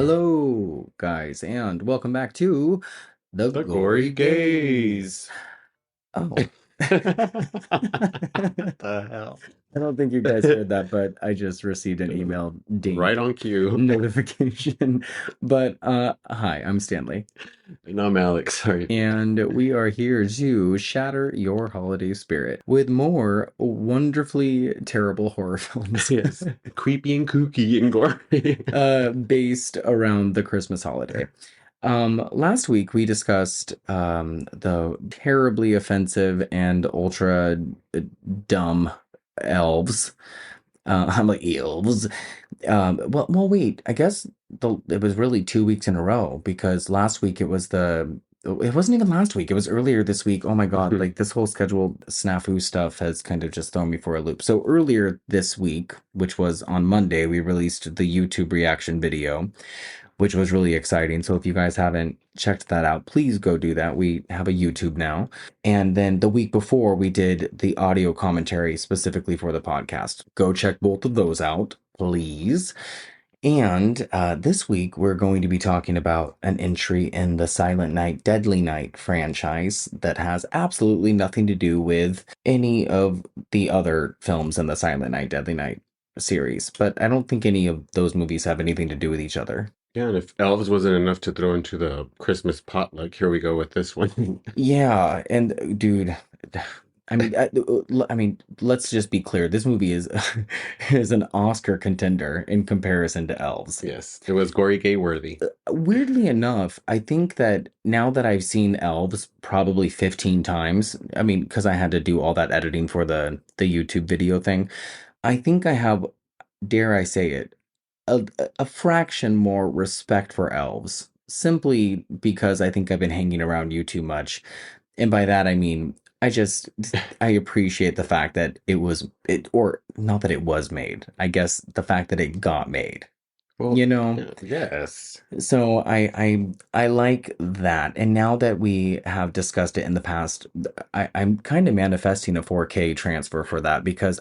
Hello, guys, and welcome back to the The Gory Gory Gaze. Gaze. Oh, The hell? I don't think you guys heard that, but I just received an email Right ding on cue. notification. But hi, I'm Stanley, And I'm Alex. Sorry. and we are here to shatter your holiday spirit with more wonderfully terrible horror films. Yes. Creepy and kooky and gory. Based around the Christmas holiday. Last week we discussed the terribly offensive and ultra dumb elves. I'm like elves. Wait. I guess it was really 2 weeks in a row because last week it was the. It wasn't even last week. It was earlier this week. Oh my God. Like this whole schedule snafu stuff has kind of just thrown me for a loop. So earlier this week, which was on Monday, we released the YouTube reaction video, which was really exciting. So if you guys haven't checked that out, please go do that. We have a YouTube now. And then the week before, we did the audio commentary specifically for the podcast. Go check both of those out, please. And this week, we're going to be talking about an entry in the Silent Night, Deadly Night franchise that has absolutely nothing to do with any of the other films in the Silent Night, Deadly Night series. But I don't think any of those movies have anything to do with each other. Yeah, and if Elves wasn't enough to throw into the Christmas potluck, here we go with this one. Yeah, and dude, let's just be clear. This movie is is an Oscar contender in comparison to Elves. Yes, it was Gory Gay worthy. Weirdly enough, I think that now that I've seen Elves probably 15 times, I mean, because I had to do all that editing for the YouTube video thing, I think I have, dare I say it, a fraction more respect for Elves, simply because I think I've been hanging around you too much. And by that I mean I appreciate the fact that or not that it was made. I guess the fact that it got made. Well, You know? yes. So I like that. And now that we have discussed it in the past, I'm kind of manifesting a 4K transfer for that because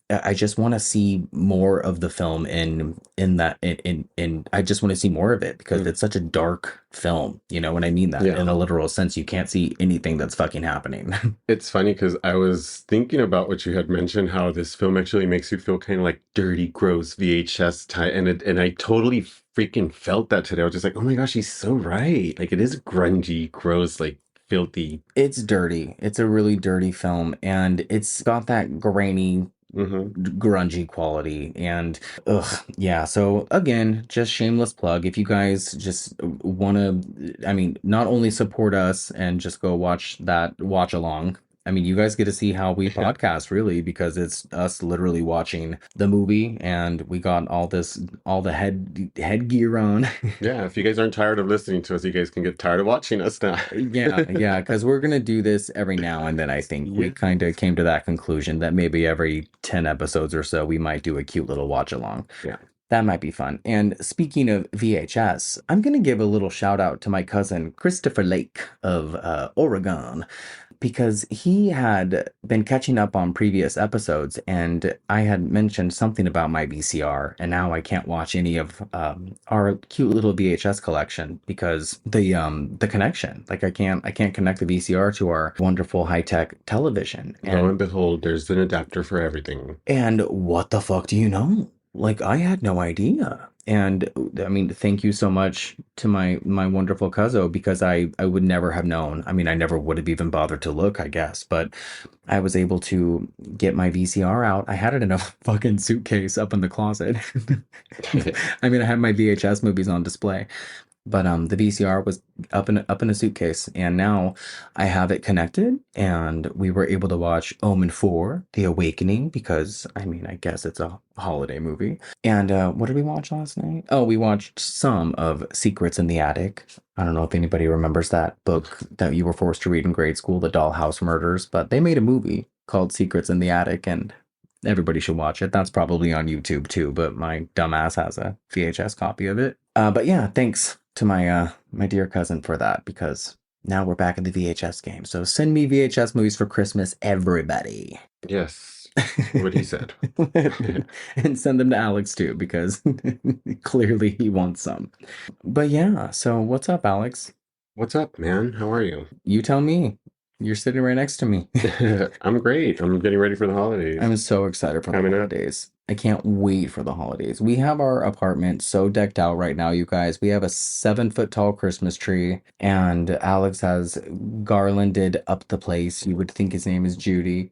I just want to see more of the film in I just want to see more of it because it's such a dark film, you know, when I mean that Yeah. in a literal sense. You can't see anything that's fucking happening. It's funny because I was thinking about what you had mentioned, how this film actually makes you feel kind of like dirty, gross VHS type, and I totally freaking felt that today. I was just like, oh my gosh, he's so right. Like it is grungy, gross, like filthy. It's dirty. It's a really dirty film, and it's got that grainy grungy quality. And yeah, so again, just shameless plug, if you guys just want to, I mean, not only support us and just go watch along, I mean, you guys get to see how we Yeah. podcast, really, because it's us literally watching the movie, and we got all the headgear on. Yeah, if you guys aren't tired of listening to us, you guys can get tired of watching us now. Yeah, because we're gonna do this every now and then. I think we Yeah. kind of came to that conclusion that maybe every 10 episodes or so we might do a cute little watch along. Yeah. That might be fun. And speaking of VHS, I'm gonna give a little shout out to my cousin Christopher Lake of Oregon, because he had been catching up on previous episodes, and I had mentioned something about my VCR, and now I can't watch any of our cute little VHS collection because the connection, like I can't connect the VCR to our wonderful high-tech television. Lo and behold, there's an adapter for everything. And what the fuck do you know? Like, I had no idea. And I mean, thank you so much to my wonderful cousin, because I would never have known. I mean, I never would have even bothered to look, I guess, but I was able to get my VCR out. I had it in a fucking suitcase up in the closet. I mean, I had my VHS movies on display. But the VCR was up in a suitcase, and now I have it connected, and we were able to watch Omen 4: The Awakening, because I mean, I guess it's a holiday movie. And what did we watch last night? Oh, we watched some of Secrets in the Attic. I don't know if anybody remembers that book that you were forced to read in grade school, The Dollhouse Murders, but they made a movie called Secrets in the Attic, and everybody should watch it. That's probably on YouTube too, but my dumbass has a VHS copy of it. But yeah, thanks to my dear cousin for that, because now we're back in the VHS game. So send me VHS movies for Christmas, everybody. Yes. What he said. And send them to Alex too, because clearly he wants some. But yeah, so what's up, Alex? What's up, man? How are you? You tell me. You're sitting right next to me. I'm great. I'm getting ready for the I'm holidays. so excited for the Coming up. holidays. I can't wait for the holidays. We have our apartment so decked out right now, you guys. We have a 7 foot tall Christmas tree, and Alex has garlanded up the place. You would think his name is Judy.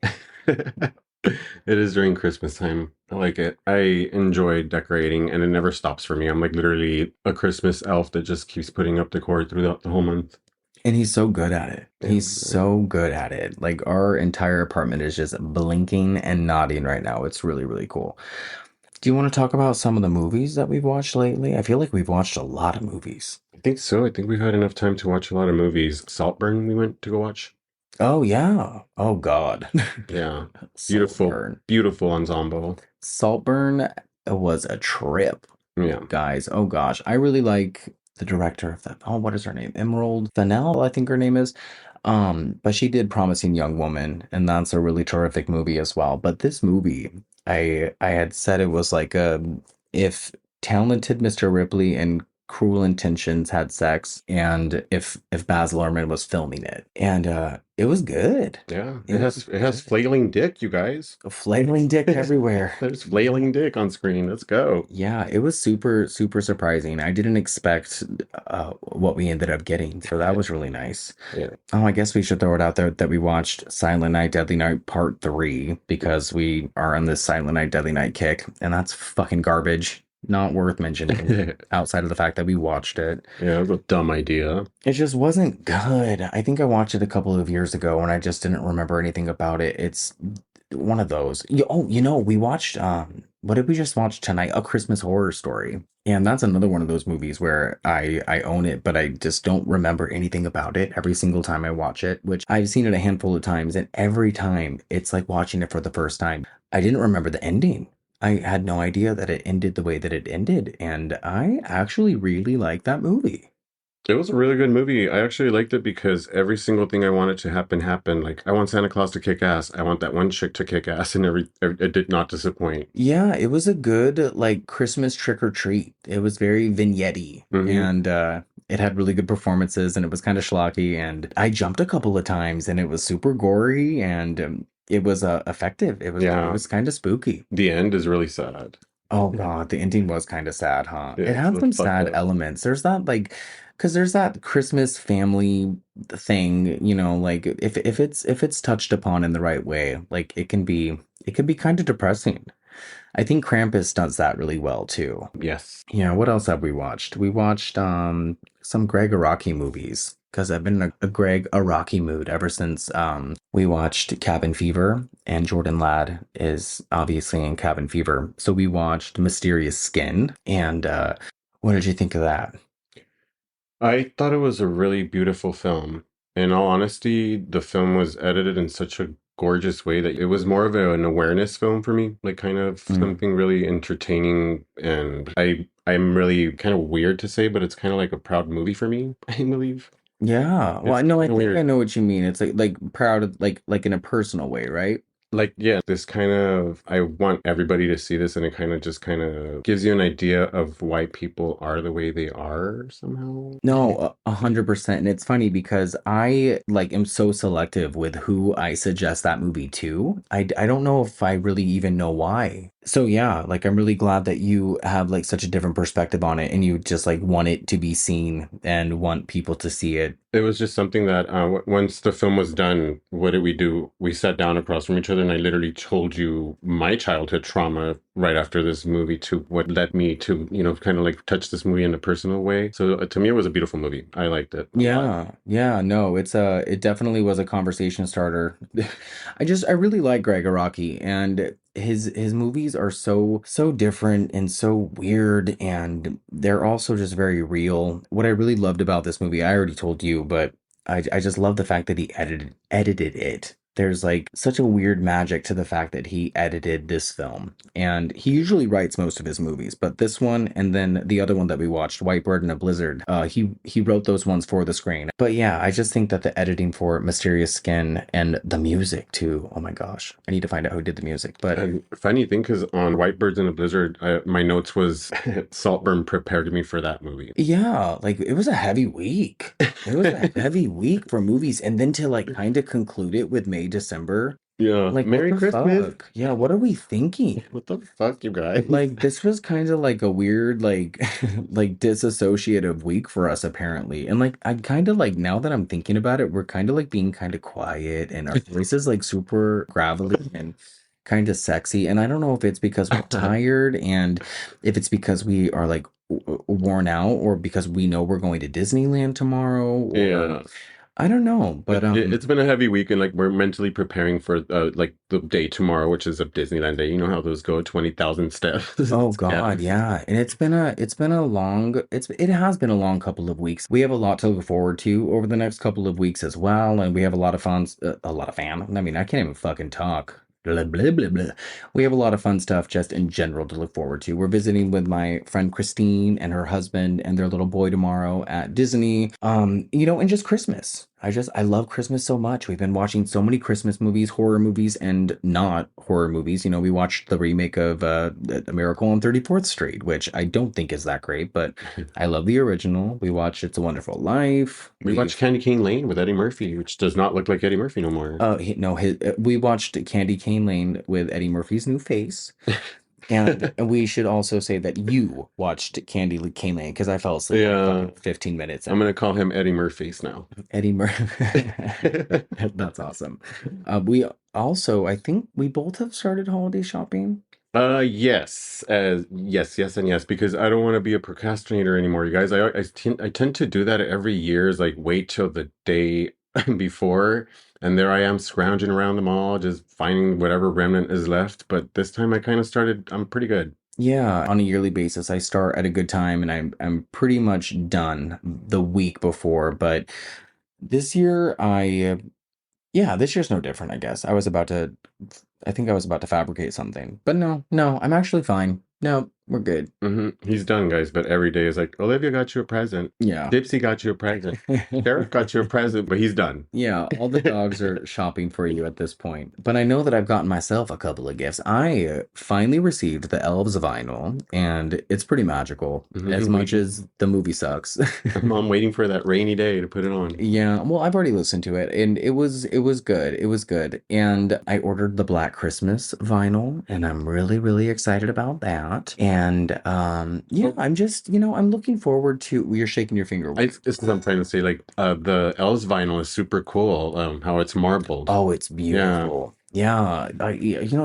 It is during Christmas time. I like it. I enjoy decorating and it never stops for me. I'm like literally a Christmas elf that just keeps putting up decor throughout the whole month. And he's so good at it. Yeah. He's so good at it. Like our entire apartment is just blinking and nodding right now. It's really, really cool. Do you want to talk about some of the movies that we've watched lately? I feel like we've watched a lot of movies. I think so. I think we've had enough time to watch a lot of movies. Saltburn, we went to go watch. Oh yeah. Oh God. Yeah. Beautiful, Saltburn. beautiful ensemble. Saltburn was a trip, Yeah. guys. Oh gosh. I really like the director of that. Oh, what is her name? Emerald Fennell, I think her name is. But she did Promising Young Woman, and that's a really terrific movie as well. But this movie, I had said it was like a if talented Mr. Ripley and Cruel Intentions had sex, and if Baz Luhrmann was filming it, and it was good. Yeah. It was It has good. flailing dick, you guys. Flailing dick everywhere. There's flailing dick on screen. Let's go. Yeah, it was super, super surprising. I didn't expect what we ended up getting, so that was really nice. Yeah. Oh, I guess we should throw it out there that we watched Silent Night, Deadly Night Part 3 because we are on this Silent Night, Deadly Night kick, and that's fucking garbage. Not worth mentioning Yeah, outside of the fact that we watched it. it was a dumb idea. It just wasn't good. I think I watched it a couple of years ago and I just didn't remember anything about it. It's one of those. Oh, we watched what did we just watch tonight? A Christmas Horror Story. And that's another one of those movies where I own it, but I just don't remember anything about it every single time I watch it, which I've seen it a handful of times, and every time it's like watching it for the first time. I didn't remember the ending. I had no idea that it ended the way that it ended, and I actually really like that movie. It was a really good movie. I actually liked it because every single thing I wanted to happen happened. Like I want Santa Claus to kick ass. I want that one chick to kick ass, and it did not disappoint. Yeah, it was a good like Christmas trick or treat. It was very vignette-y Hmm. and it had really good performances and it was kind of schlocky and I jumped a couple of times and it was super gory and it was effective. It Yeah, was kind of spooky. the end is really sad. Oh God, the ending was kind of sad, huh? Yeah, It it's had so some fucked sad up. elements. There's that like, because there's that Christmas family thing, like if it's touched upon in the right way, like it can be kind of depressing. I think Krampus does that really well too. Yes. Yeah, what else have we watched? We watched some Greg Araki movies because I've been in a Greg Araki mood ever since we watched Cabin Fever and Jordan Ladd is obviously in Cabin Fever. So we watched Mysterious Skin and what did you think of that? I thought it was a really beautiful film. In all honesty, the film was edited in such a gorgeous way that it was more of an awareness film for me, like kind of Mm. something really entertaining. And I'm really kind of weird to say, but it's kind of like a proud movie for me, I believe. Yeah. Well, It's I know I kind of think I weird. know what you mean. It's like proud of like in a personal way, right? Like, yeah, this kind of, I want everybody to see this, and it kind of just kind of gives you an idea of why people are the way they are somehow. No, 100%. And it's funny because I like am so selective with who I suggest that movie to. I don't know if I really even know why. So yeah, like I'm really glad that you have like such a different perspective on it and you just like want it to be seen and want people to see it. It was just something that once the film was done, what did we do? We sat down across from each other, and I literally told you my childhood trauma right after this movie to what led me to, kind of like touch this movie in a personal way. So to me, it was a beautiful movie. I liked it a lot. Yeah, yeah, no, it definitely was a conversation starter. I really like Greg Araki and his movies are so different and so weird and they're also just very real. What I really loved about this movie, I already told you, but I just love the fact that he edited it there's like such a weird magic to the fact that he edited this film. And he usually writes most of his movies, but this one and then the other one that we watched, White Bird and a Blizzard, he wrote those ones for the screen. But yeah, I just think that the editing for Mysterious Skin and the music too. Oh my gosh, I need to find out who did the music. But And funny thing, because on White Birds in a Blizzard, my notes was Saltburn prepared me for that movie. yeah, like it was a heavy week. It was a heavy week for movies, and then to like kind of conclude it with May, December. Yeah. Like, what Merry the Christmas. fuck? Yeah, what are we thinking? What the fuck, you guys? Like, this was kind of like a weird, like, like disassociative week for us, apparently. And like, I kind of like, now that I'm thinking about it, we're kind of like being kind of quiet and our voices like super gravelly and kind of sexy. And I don't know if it's because we're tired and if it's because we are like worn out or because we know we're going to Disneyland tomorrow or Yeah. I don't know. But, It's been a heavy week, and like we're mentally preparing for like the day tomorrow, which is a Disneyland day. You know how those go, 20,000 steps. oh Yeah. God, yeah. And it has been a long couple of weeks. We have a lot to look forward to over the next couple of weeks as well, and we have a lot of fun a lot of fan. I mean, I can't even fucking talk. Blah, blah, blah, blah. We have a lot of fun stuff just in general to look forward to. We're visiting with my friend Christine and her husband and their little boy tomorrow at Disney. And just Christmas. I love Christmas so much. We've been watching so many Christmas movies, horror movies, and not horror movies. We watched the remake of A Miracle on 34th Street, which I don't think is that great, but I love the original. We watched It's a Wonderful Life. We watched Candy Cane Lane with Eddie Murphy, which does not look like Eddie Murphy no more. No, we watched Candy Cane Lane with Eddie Murphy's new face. And we should also say that you watched Candy Cane Lane because I fell asleep like Yeah. fucking 15 minutes I'm in. gonna call him Eddie Murphy's now. Eddie Murphy. That's awesome. We also, I think we both have started holiday shopping. Yes, yes, and yes, because I don't want to be a procrastinator anymore, you guys. I tend to do that every year, is like wait till the day before, and there I am scrounging around the mall, just finding whatever remnant is left. But this time I kind of started, I'm pretty good. Yeah, on a yearly basis, I start at a good time and I'm pretty much done the week before. But this year, yeah, this year's no different, I guess. I think I was about to fabricate something, but no, I'm actually fine. No, we're good. He's done, guys, but every day is like, Olivia got you a present. Yeah. Dipsy got you a present. Sheriff got you a present, but he's done. Yeah, all the dogs are shopping for you at this point. But I know that I've gotten myself a couple of gifts. I finally received the Elves vinyl, and it's pretty magical, as much as the movie sucks. I'm waiting for that rainy day to put it on. Yeah, well, I've already listened to it, and it was good. It was good. And I ordered the Black Christmas vinyl, and I'm really, really excited about that. And yeah, I'm just, I'm looking forward to you're shaking your finger. This is what I'm trying to say. Like, the Elves vinyl is super cool. How it's marbled. Oh, it's Yeah. beautiful. Yeah,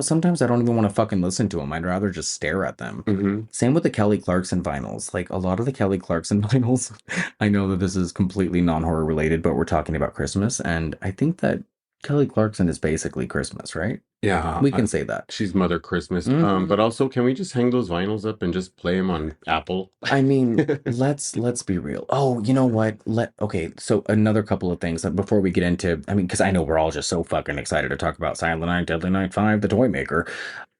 sometimes I don't even want to fucking listen to them. I'd rather just stare at them. Same with the Kelly Clarkson vinyls. Like a lot of the Kelly Clarkson vinyls, I know that this is completely non-horror related, but we're talking about Christmas, and I think that Kelly Clarkson is basically Christmas, right? Yeah, We can say that. she's Mother Christmas. Mhm. But also, can we just hang those vinyls up and just play them on Apple? I mean, let's be real. Oh, you know what? Okay, so another couple of things before we get into, I mean, because I know we're all just so fucking excited to talk about Silent Night, Deadly Night 5, the Toymaker.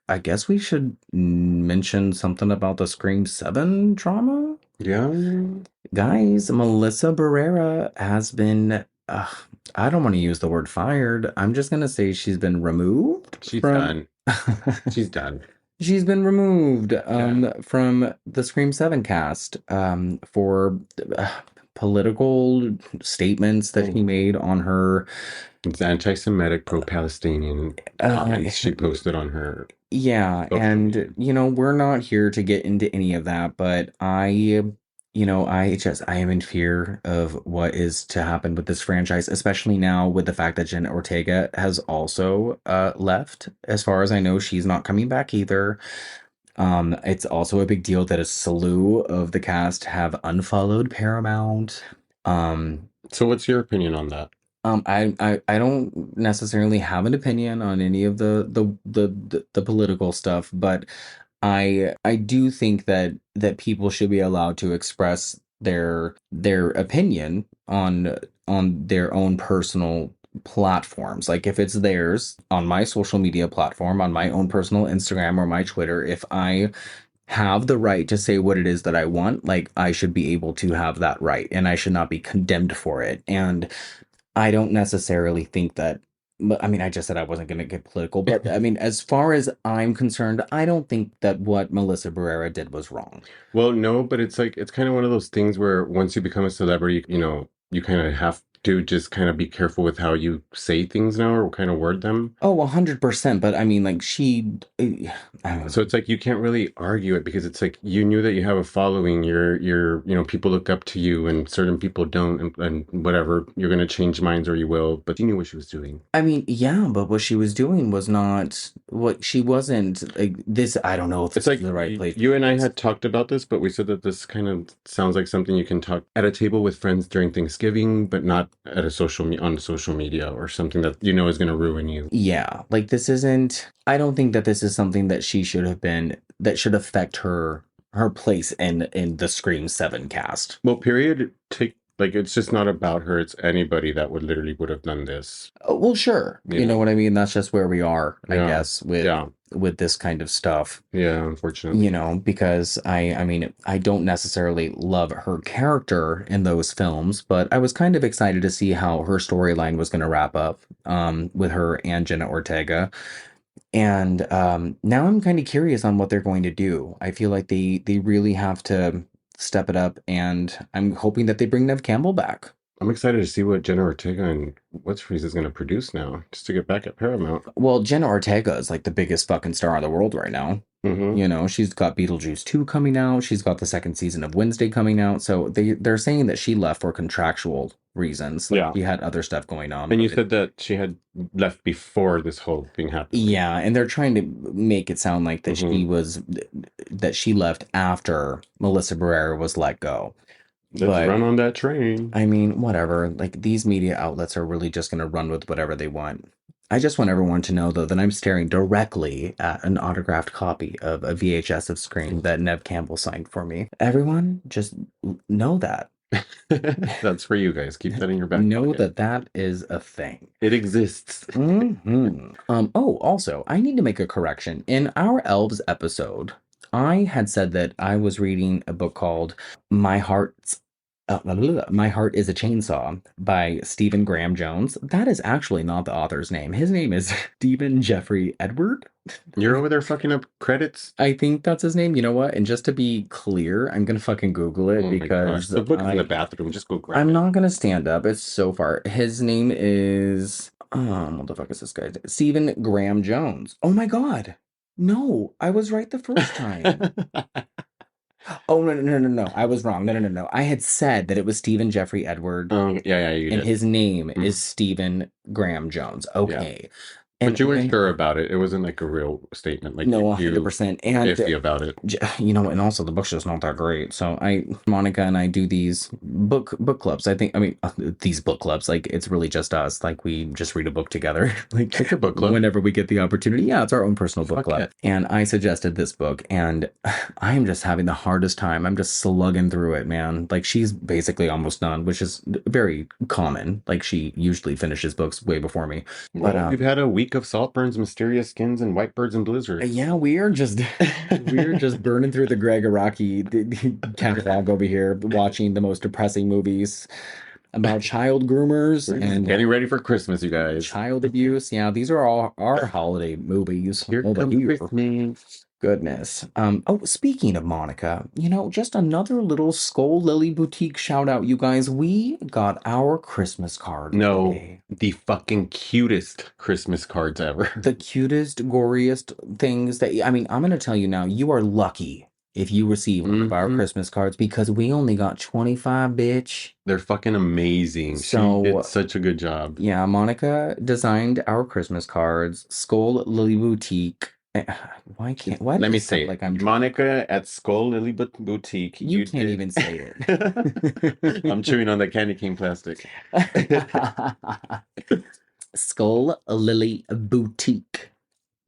I guess we should mention something about the Scream 7 drama. Yeah. Guys, Melissa Barrera has been, I don't want to use the word fired. I'm just going to say she's been removed She's from. done. She's done. She's been removed from the Scream 7 cast for political statements that she made on her. It's anti-Semitic, pro-Palestinian comments she posted on her. Yeah, social and media. we're not here to get into any of that, but I am in fear of what is to happen with this franchise, especially now with the fact that Jen Ortega has also left. As far as I know, she's not coming back either. It's also a big deal that a slew of the cast have unfollowed Paramount. So what's your opinion on that? I don't necessarily have an opinion on any of the political stuff, but I do think that people should be allowed to express their opinion on their own personal platforms. Like if it's theirs on my social media platform, on my own personal Instagram or my Twitter, if I have the right to say what it is that I want, like I should be able to have that right and I should not be condemned for it. And I don't necessarily think that, but I mean, I just said I wasn't going to get political, but I mean, as far as I'm concerned, I don't think that what Melissa Barrera did was wrong. Well, no, but it's like it's kind of one of those things where once you become a celebrity, you kind of have to just kind of be careful with how you say things now or kind of word them. Oh, 100%. But I mean, like I don't So know. it's like you can't really argue it because it's like you knew that you have a following. People look up to you, and certain people don't, and whatever. You're gonna change minds, or you will. But you knew what she was doing. I mean, yeah, but what she was doing was not what she wasn't like this. I don't know if It's this is like the right place to you and say I this. had talked about this, but we said that this kind of sounds like something you can talk at a table with friends during Thanksgiving, but not at a on social media or something that you know is going to ruin you. Yeah, like this isn't, I don't think that this is something that she should have been, that should affect her place in the Scream 7 cast. Well, period. Take like it's just not about her. It's anybody that would have done this. Well, sure. You You know know? what I mean? That's just where we are, I Yeah, guess, with yeah, this kind of stuff. yeah. Unfortunately, Because I mean, I don't necessarily love her character in those films, but I was kind of excited to see how her storyline was going to wrap up with her and Jenna Ortega. And now I'm kind of curious on what they're going to do. I feel like they really have to step it up, and I'm hoping that they bring Nev Campbell back. I'm excited to see what Jenna Ortega and what's Freeze is going to produce now, just to get back at Paramount. Well, Jenna Ortega is like the biggest fucking star in the world right now. Mm-hmm. She's got Beetlejuice 2 coming out. She's got the second season of Wednesday coming out. So they're saying that she left for contractual reasons. Like Yeah. she had other stuff going on. And you But said that she had left before this whole thing happened. yeah, and they're trying to make it sound like that Mm-hmm. that she left after Melissa Barrera was let go. Let's But run on that train. I mean, whatever. Like these media outlets are really just going to run with whatever they want. I just want everyone to know, though, that I'm staring directly at an autographed copy of a VHS of Scream that Nev Campbell signed for me. Everyone, just know that. That's for you guys. Keep that in your back Know pocket. that that is a thing. It exists. Oh, also, I need to make a correction. In our Elves episode, I had said that I was reading a book called My Heart's My Heart is a Chainsaw by Stephen Graham Jones. That is actually not the author's name. His name is Stephen Jeffrey Edward. You're over there fucking up credits. I think that's his name. You know what? And just to be clear, I'm gonna fucking Google it Oh my gosh. because The book is in the bathroom. Just go grab I'm it. not gonna stand up. It's so far. His name is what the fuck is this guy? Stephen Graham Jones. Oh my god. No, I was right the first time. Oh no, no, no, no, no. I was wrong. No, no, no, no. I had said that it was Stephen Jeffrey Edward, Yeah, you and did. his name Mhm. is Stephen Graham Jones. Yeah. Okay. But you weren't And sure about it. It wasn't like a real statement. Like no, you 100%. And iffy about it. and also the book's just not that great. So Monica and I do these book clubs. I mean, these book clubs, like it's really just us. Like we just read a book together, like It's your book club. whenever we get the opportunity. Yeah, it's our own personal book Fuck club. yeah. And I suggested this book, and I am just having the hardest time. I'm just slugging through it, man. Like she's basically almost done, which is very common. Like she usually finishes books way before me. Well, But we've had a week of Saltburns, Mysterious Skins, and Whitebirds and Blizzards. yeah, we're just burning through the Greg Araki catalog over here, watching the most depressing movies about child groomers We're just and getting ready for Christmas, you guys. child abuse. Yeah, these are all our holiday movies Here over comes here. Christmas. Goodness. Oh, speaking of Monica, just another little Skull Lily Boutique shout out, you guys. We got our Christmas card No, today. the fucking cutest Christmas cards ever. The cutest, goriest things that, I mean, I'm going to tell you now, you are lucky if you receive one of our Mhm. Christmas cards because we only got 25, bitch. They're fucking amazing. She So, did such a good job. yeah, Monica designed our Christmas cards. Skull Lily Boutique. Why Let does me it sound say like it. I'm Skull Lily Boutique. You can't did. even say it. I'm chewing on the candy cane plastic. Skull Lily Boutique.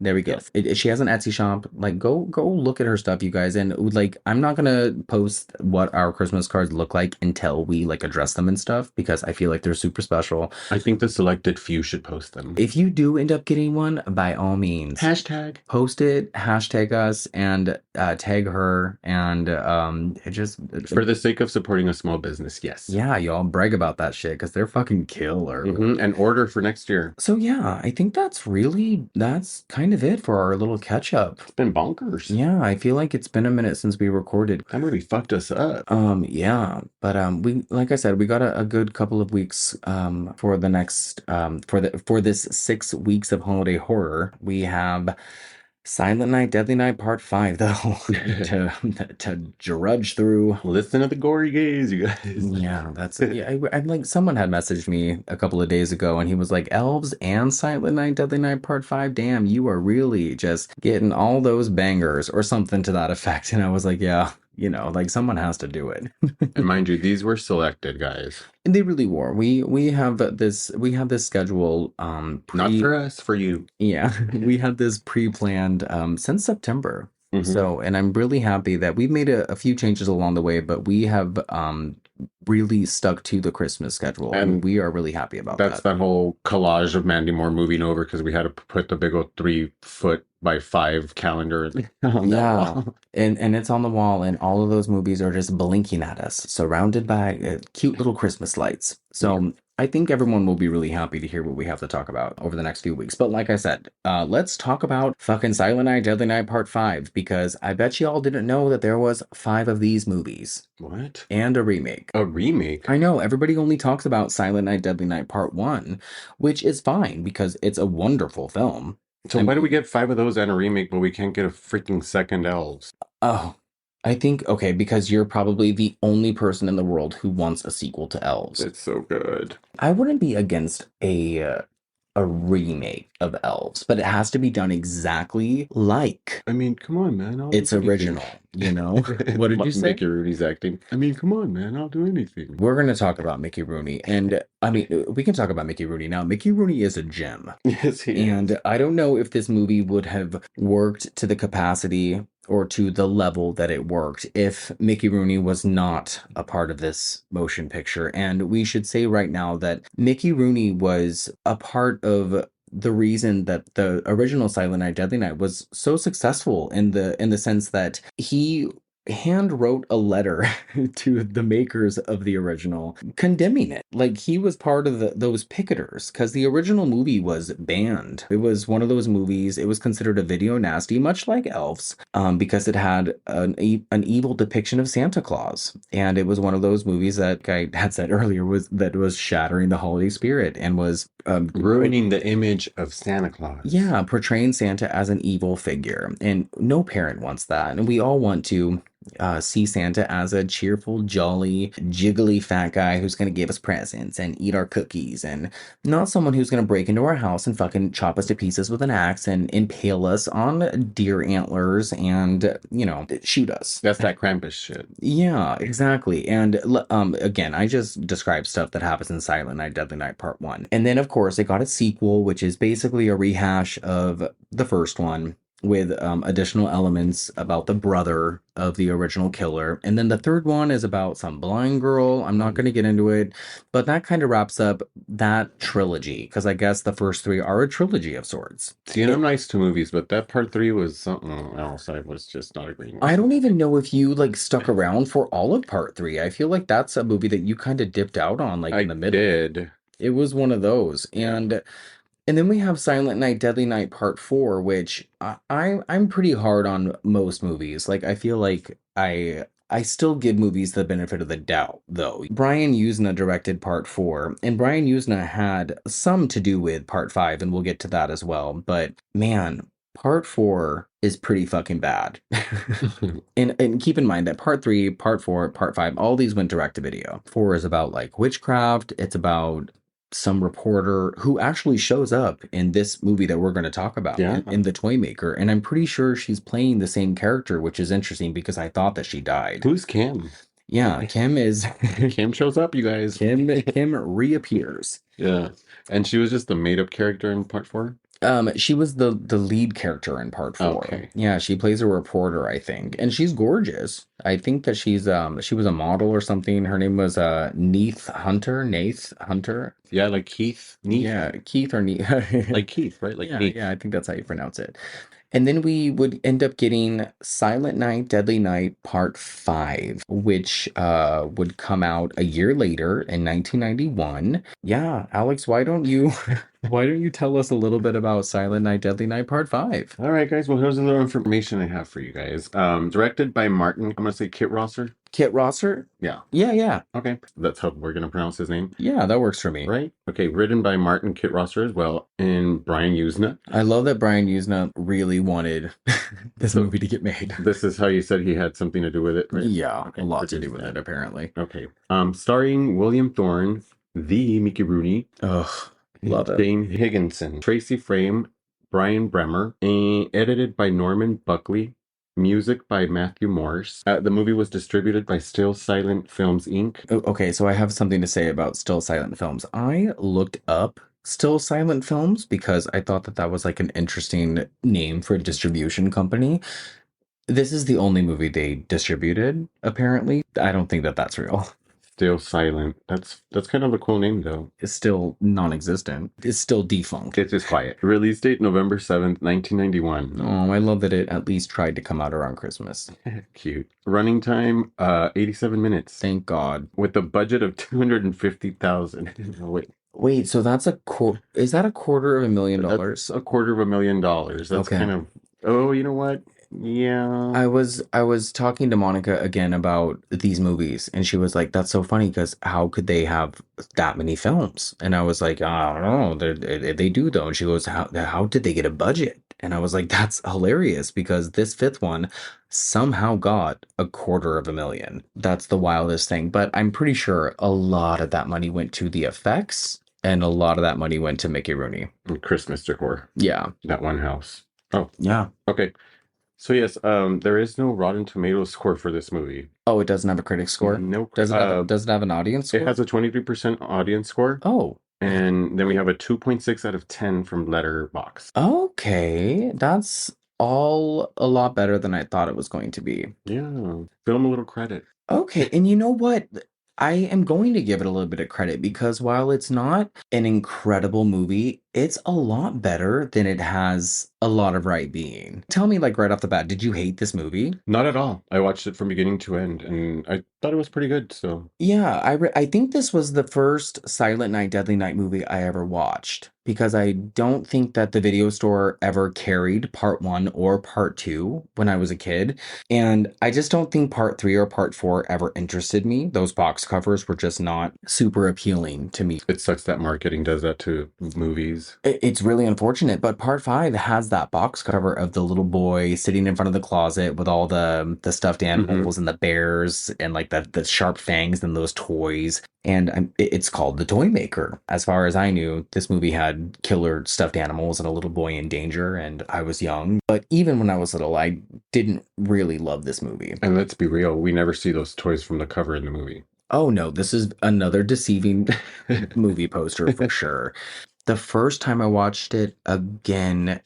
There we go. Yes. She has an Etsy shop. Like, go look at her stuff, you guys. And like, I'm not gonna post what our Christmas cards look like until we like address them and stuff because I feel like they're super special. I think the selected few should post them. If you do end up getting one, by all means, Hashtag. post it, hashtag us, and tag her, and it just For the sake of supporting a small business, yes. yeah, y'all brag about that shit because they're fucking killer. And order for next year. So yeah, I think that's kind of it for our little catch up. It's been bonkers. Yeah, I feel like it's been a minute since we recorded. That movie fucked us up. Yeah, but we like I said, we got a good couple of weeks for the next for this 6 weeks of holiday horror. We have Silent Night, Deadly Night Part 5 though to drudge through. Listen to the gory gaze, you guys. Yeah, that's yeah. I like someone had messaged me a couple of days ago, and he was like, "Elves and Silent Night, Deadly Night Part 5. Damn, you are really just getting all those bangers or something to that effect." And I was like, "Yeah, like someone has to do it." And mind you, these were selected, guys. And they really were. We have this schedule Not for us, for you. yeah, we had this pre-planned since September. So, and I'm really happy that we've made a few changes along the way, but we have really stuck to the Christmas schedule, and we are really happy about That's that whole collage of Mandy Moore moving over because we had to put the big old 3 foot by 5 calendar on that wall. And it's on the wall, and all of those movies are just blinking at us, surrounded by cute little Christmas lights. So I think everyone will be really happy to hear what we have to talk about over the next few weeks. But like I said, let's talk about fucking Silent Night, Deadly Night Part 5, because I bet you all didn't know that there was 5 of these movies. What? And a remake. A remake? I know, everybody only talks about Silent Night, Deadly Night Part 1, which is fine because it's a wonderful film. So why do we get 5 of those and a remake, but we can't get a freaking second Elves? Oh, I think, okay, because you're probably the only person in the world who wants a sequel to Elves. It's so good. I wouldn't be against a remake of Elves, but it has to be done exactly like I mean, come on, man. it's original, What did you say? Mickey Rooney's acting. I mean, come on, man. I'll do anything. We're going to talk about Mickey Rooney, and I mean, we can talk about Mickey Rooney now. Mickey Rooney is a gem. Yes, he And is. I don't know if this movie would have worked to the capacity or to the level that it worked if Mickey Rooney was not a part of this motion picture. And we should say right now that Mickey Rooney was a part of the reason that the original Silent Night, Deadly Night was so successful in the sense that he hand wrote a letter to the makers of the original condemning it. Like, he was part of those picketers because the original movie was banned. It was one of those movies, it was considered a video nasty, much like Elves, because it had an evil depiction of Santa Claus. And it was one of those movies that I had said earlier was shattering the holiday spirit and was Ruining the image of Santa Claus. yeah, portraying Santa as an evil figure. And no parent wants that. And we all want to see Santa as a cheerful, jolly, jiggly fat guy who's going to give us presents and eat our cookies, and not someone who's going to break into our house and fucking chop us to pieces with an axe and impale us on deer antlers and, shoot us. That's that Krampus shit. Yeah, exactly. And again, I just described stuff that happens in Silent Night, Deadly Night Part 1. And then, of course, it got a sequel, which is basically a rehash of the first one with additional elements about the brother of the original killer. And then the third one is about some blind girl. I'm not going to get into it, but that kind of wraps up that trilogy, because I guess the first 3 are a trilogy of sorts. See, and I'm nice to movies, but that part 3 was something else I was just not agreeing with. I don't even know if you stuck around for all of part 3. I feel like that's a movie that you kind of dipped out on in the middle. I did. It was one of those. And then we have Silent Night, Deadly Night Part 4, which I'm pretty hard on most movies. Like, I feel like I still give movies the benefit of the doubt, though. Brian Yuzna directed Part 4, and Brian Yuzna had some to do with Part 5, and we'll get to that as well. But man, Part 4 is pretty fucking bad. And keep in mind that Part 3, Part 4, Part 5, all these went direct to video. 4 is about witchcraft. It's about some reporter who actually shows up in this movie that we're going to talk about in the Toymaker. And I'm pretty sure she's playing the same character, which is interesting because I thought that she died. Who's Kim? Yeah, Kim is... Kim shows up, you guys. Kim reappears. Yeah. And she was just the made-up character in Part 4? She was the lead character in part four. Okay. Yeah, she plays a reporter, I think, and she's gorgeous. I think that she was a model or something. Her name was Nath Hunter. Yeah, like Keith, Neath, Yeah, Keith or Neith. like Keith, right? Like Yeah, Neath. yeah, I think that's how you pronounce it. And then we would end up getting Silent Night, Deadly Night Part 5, which would come out a year later in 1991. Yeah, Alex, why don't you tell us a little bit about Silent Night, Deadly Night Part 5? All right, guys. Well, here's a little information I have for you guys. Directed by Martin, I'm gonna say Kitrosser. Kitrosser? Yeah. Yeah, yeah. Okay. That's how we're gonna pronounce his name, Yeah, that works for me. right? Okay. Written by Martin Kitrosser as well, and Brian Yuzna. I love that Brian Yuzna really wanted this So movie to get made. this is how you said he had something to do with it, right? Yeah, Okay. a lot to do Produced with that. it, apparently. Okay. Starring William Thorne, the Mickey Rooney, Ugh, love it. Jane Higginson, Tracy Frame, Brian Bremer, and edited by Norman Buckley. Music by Matthew Morse. The movie was distributed by Still Silent Films Inc. Okay, so I have something to say about Still Silent Films. I looked up Still Silent Films because I thought that that was like an interesting name for a distribution company. This is the only movie they distributed, apparently. I don't think that that's real. Still Silent. That's kind of a cool name though. It's still non-existent. It's still defunct. It's just quiet. Release date November 7th, 1991. Oh, I love that it at least tried to come out around Christmas. Cute. Running time 87 minutes. Thank God. With a budget of 250,000. Wait, Wait, so that's is that $250,000? that's $250,000. That's Okay. kind of, oh, you know what? Yeah. I was talking to Monica again about these movies, and she was like, "That's so funny because how could they have that many films?" And I was like, "I don't know, they do though." And she goes, "How did they get a budget?" And I was like, "That's hilarious because this fifth one somehow got $250,000. That's the wildest thing." But I'm pretty sure a lot of that money went to the effects, and a lot of that money went to Mickey Rooney. And Christmas decor. Yeah, That one house. Oh, yeah. okay. So yes, there is no Rotten Tomatoes score for this movie. Oh, it doesn't have a critic score. No, Does it have an audience it score? has a 23% audience score, Oh, and then we have a 2.6 out of 10 from Letterboxd. okay. That's all a lot better than I thought it was going to be. Yeah, film a little credit. Okay, and you know what? I am going to give it a little bit of credit because while it's not an incredible movie, it's a lot better than it has a lot of right being. Tell me, like, right off the bat, did you hate this movie? Not at all. I watched it from beginning to end, and I thought it was pretty good. So Yeah, I think this was the first Silent Night, Deadly Night movie I ever watched because I don't think that the video store ever carried part one or part two when I was a kid. And I just don't think part three or part four ever interested me. Those box covers were just not super appealing to me. it sucks that marketing does that to movies. It's really unfortunate, but part five has that box cover of the little boy sitting in front of the closet with all the stuffed animals and the bears and like the sharp fangs and those toys. And it's called the Toymaker. As far as I knew, this movie had killer stuffed animals and a little boy in danger, and I was young. But even when I was little, I didn't really love this movie. And let's be real, we never see those toys from the cover in the movie. Oh no, this is another deceiving movie poster for sure. The first time I watched it again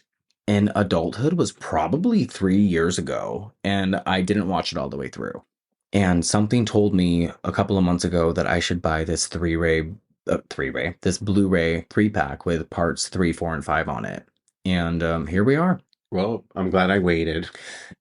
in adulthood was probably 3 years ago, and I didn't watch it all the way through. And something told me a couple of months ago that I should buy this this Blu-ray 3-pack with parts 3, 4, and 5 on it. And here we are. Well, I'm glad I waited.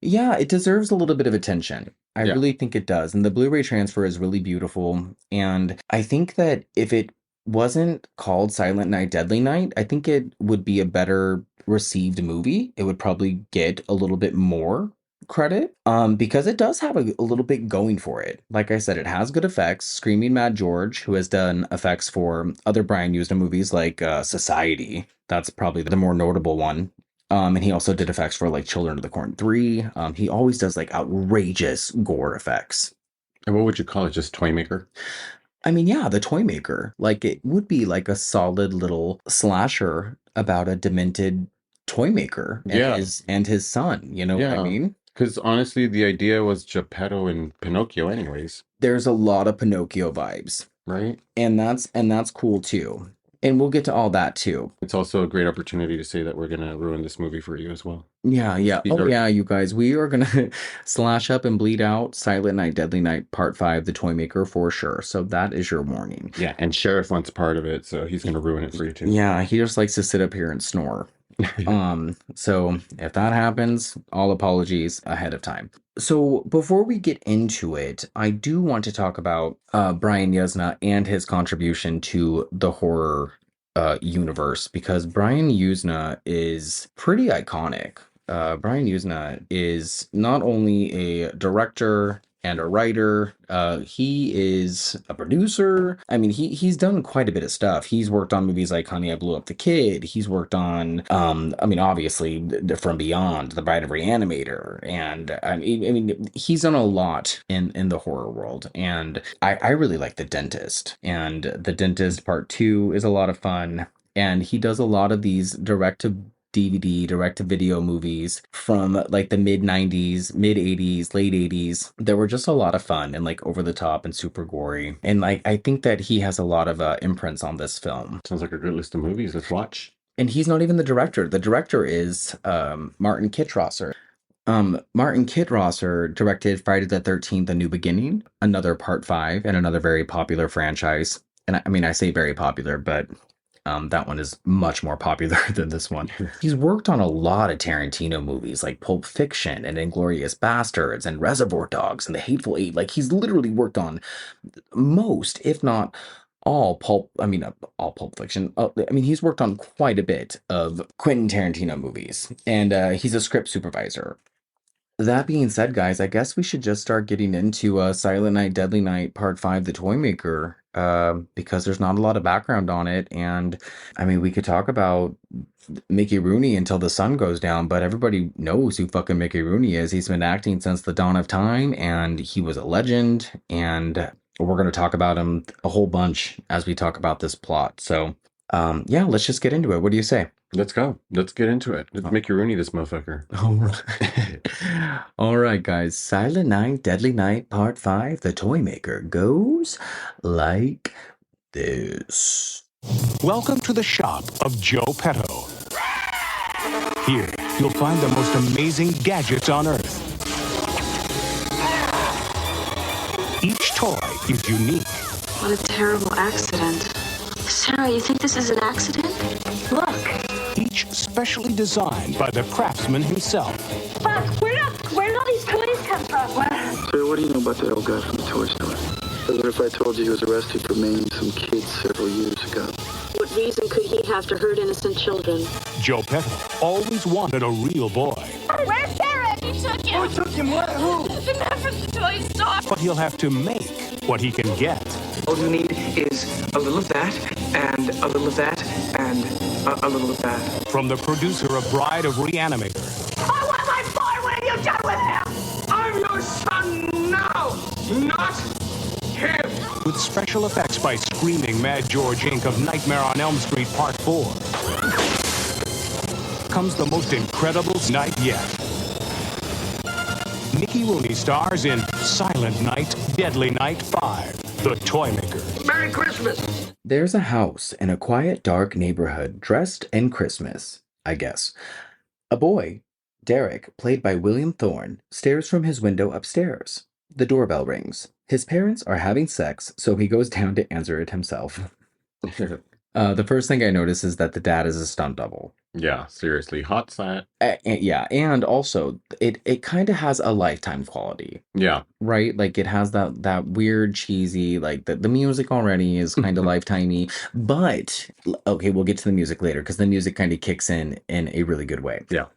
Yeah, it deserves a little bit of attention. I Yeah. really think it does. And the Blu-ray transfer is really beautiful. And I think that if it wasn't called Silent Night, Deadly Night, I think it would be a better received movie. It would probably get a little bit more credit because it does have a little bit going for it. Like I said, it has good effects. Screaming Mad George, who has done effects for other Brian Yuzna movies like Society, that's probably the more notable one. And he also did effects for like Children of the Corn 3. He always does like outrageous gore effects. And what would you call it? Just Toymaker? I mean, yeah, the Toymaker. Like it would be like a solid little slasher about a demented Toymaker and Yeah. his son. You know what I Yeah. mean? Because honestly, the idea was Geppetto and Pinocchio, anyways, There's a lot of Pinocchio vibes. right? And that's cool too. And we'll get to all that too. It's also a great opportunity to say that we're gonna ruin this movie for you as well. Yeah, yeah. These Oh, are yeah, you guys. We are gonna slash up and bleed out Silent Night, Deadly Night, Part 5, The Toymaker for sure. So that is your warning. yeah, and Sheriff wants part of it, so he's gonna ruin it for you too. Yeah, he just likes to sit up here and snore. So if that happens, all apologies ahead of time. So before we get into it, I do want to talk about Brian Yuzna and his contribution to the horror universe because Brian Yuzna is pretty iconic. Brian Yuzna is not only a director and a writer. He is a producer. I mean, he's done quite a bit of stuff. He's worked on movies like Honey, I Blew Up the Kid. He's worked on, I mean, obviously From Beyond, The Bride of Reanimator, and I mean, he's done a lot in the horror world. And I really like The Dentist, and The Dentist Part Two is a lot of fun. And he does a lot of these direct to DVD, direct to video movies from like the mid 90s, mid 80s, late 80s. They were just a lot of fun and like over the top and super gory. And like I think that he has a lot of imprints on this film. Sounds like a good list of movies. Let's watch. And he's not even the director. The director is Martin Kitrosser. Martin Kitrosser directed Friday the 13th, A New Beginning, another Part 5, and another very popular franchise. And I mean, I say very popular, but that one is much more popular than this one. He's worked on a lot of Tarantino movies like Pulp Fiction and Inglourious Bastards and Reservoir Dogs and The Hateful Eight. Like he's literally worked on most, if not all Pulp Fiction. I mean, he's worked on quite a bit of Quentin Tarantino movies, and he's a script supervisor. That being said, guys, I guess we should just start getting into Silent Night, Deadly Night, Part 5, The Toymaker, because there's not a lot of background on it. And I mean, we could talk about Mickey Rooney until the sun goes down, but everybody knows who fucking Mickey Rooney is. He's been acting since the dawn of time, and he was a legend. And we're going to talk about him a whole bunch as we talk about this plot. So, yeah, let's just get into it. What do you say? Let's go. Let's get into it. Let's make you Rooney this motherfucker. All right. All right, guys. Silent Night, Deadly Night, Part 5, The Toymaker goes like this. Welcome to the shop of Joe Petto. Here, you'll find the most amazing gadgets on Earth. Each toy is unique. What a terrible accident. Sarah, you think this is an accident? Look. Each specially designed by the craftsman himself. Buck, where did all these toys come from? Sarah, what do you know about that old guy from the toy store? I wonder if I told you he was arrested for maiming some kids several years ago. What reason could he have to hurt innocent children? Joe Petto always wanted a real boy. Where's Derek? He took him. Who took him? What? Who? The man from the toy store. But he'll have to make what he can get. All you need is a little of that, and a little of that, and a little of that. From the producer of Bride of Reanimator. I want my boy! What have you done with him? I'm your son now, not him! With special effects by Screaming Mad George Inc. of Nightmare on Elm Street Part 4. Comes the most incredible night yet. Mickey Rooney stars in Silent Night, Deadly Night 5, The Toymaker. Merry Christmas! There's a house in a quiet, dark neighborhood dressed in Christmas, I guess. A boy, Derek, played by William Thorne, stares from his window upstairs. The doorbell rings. His parents are having sex, so he goes down to answer it himself. The first thing I notice is that the dad is a stunt double. Yeah, seriously. Hot set. Yeah, and also it kind of has a Lifetime quality, Yeah. right? Like it has that weird cheesy, like the music already is kind of lifetimey, but okay, we'll get to the music later because the music kind of kicks in a really good way. Yeah.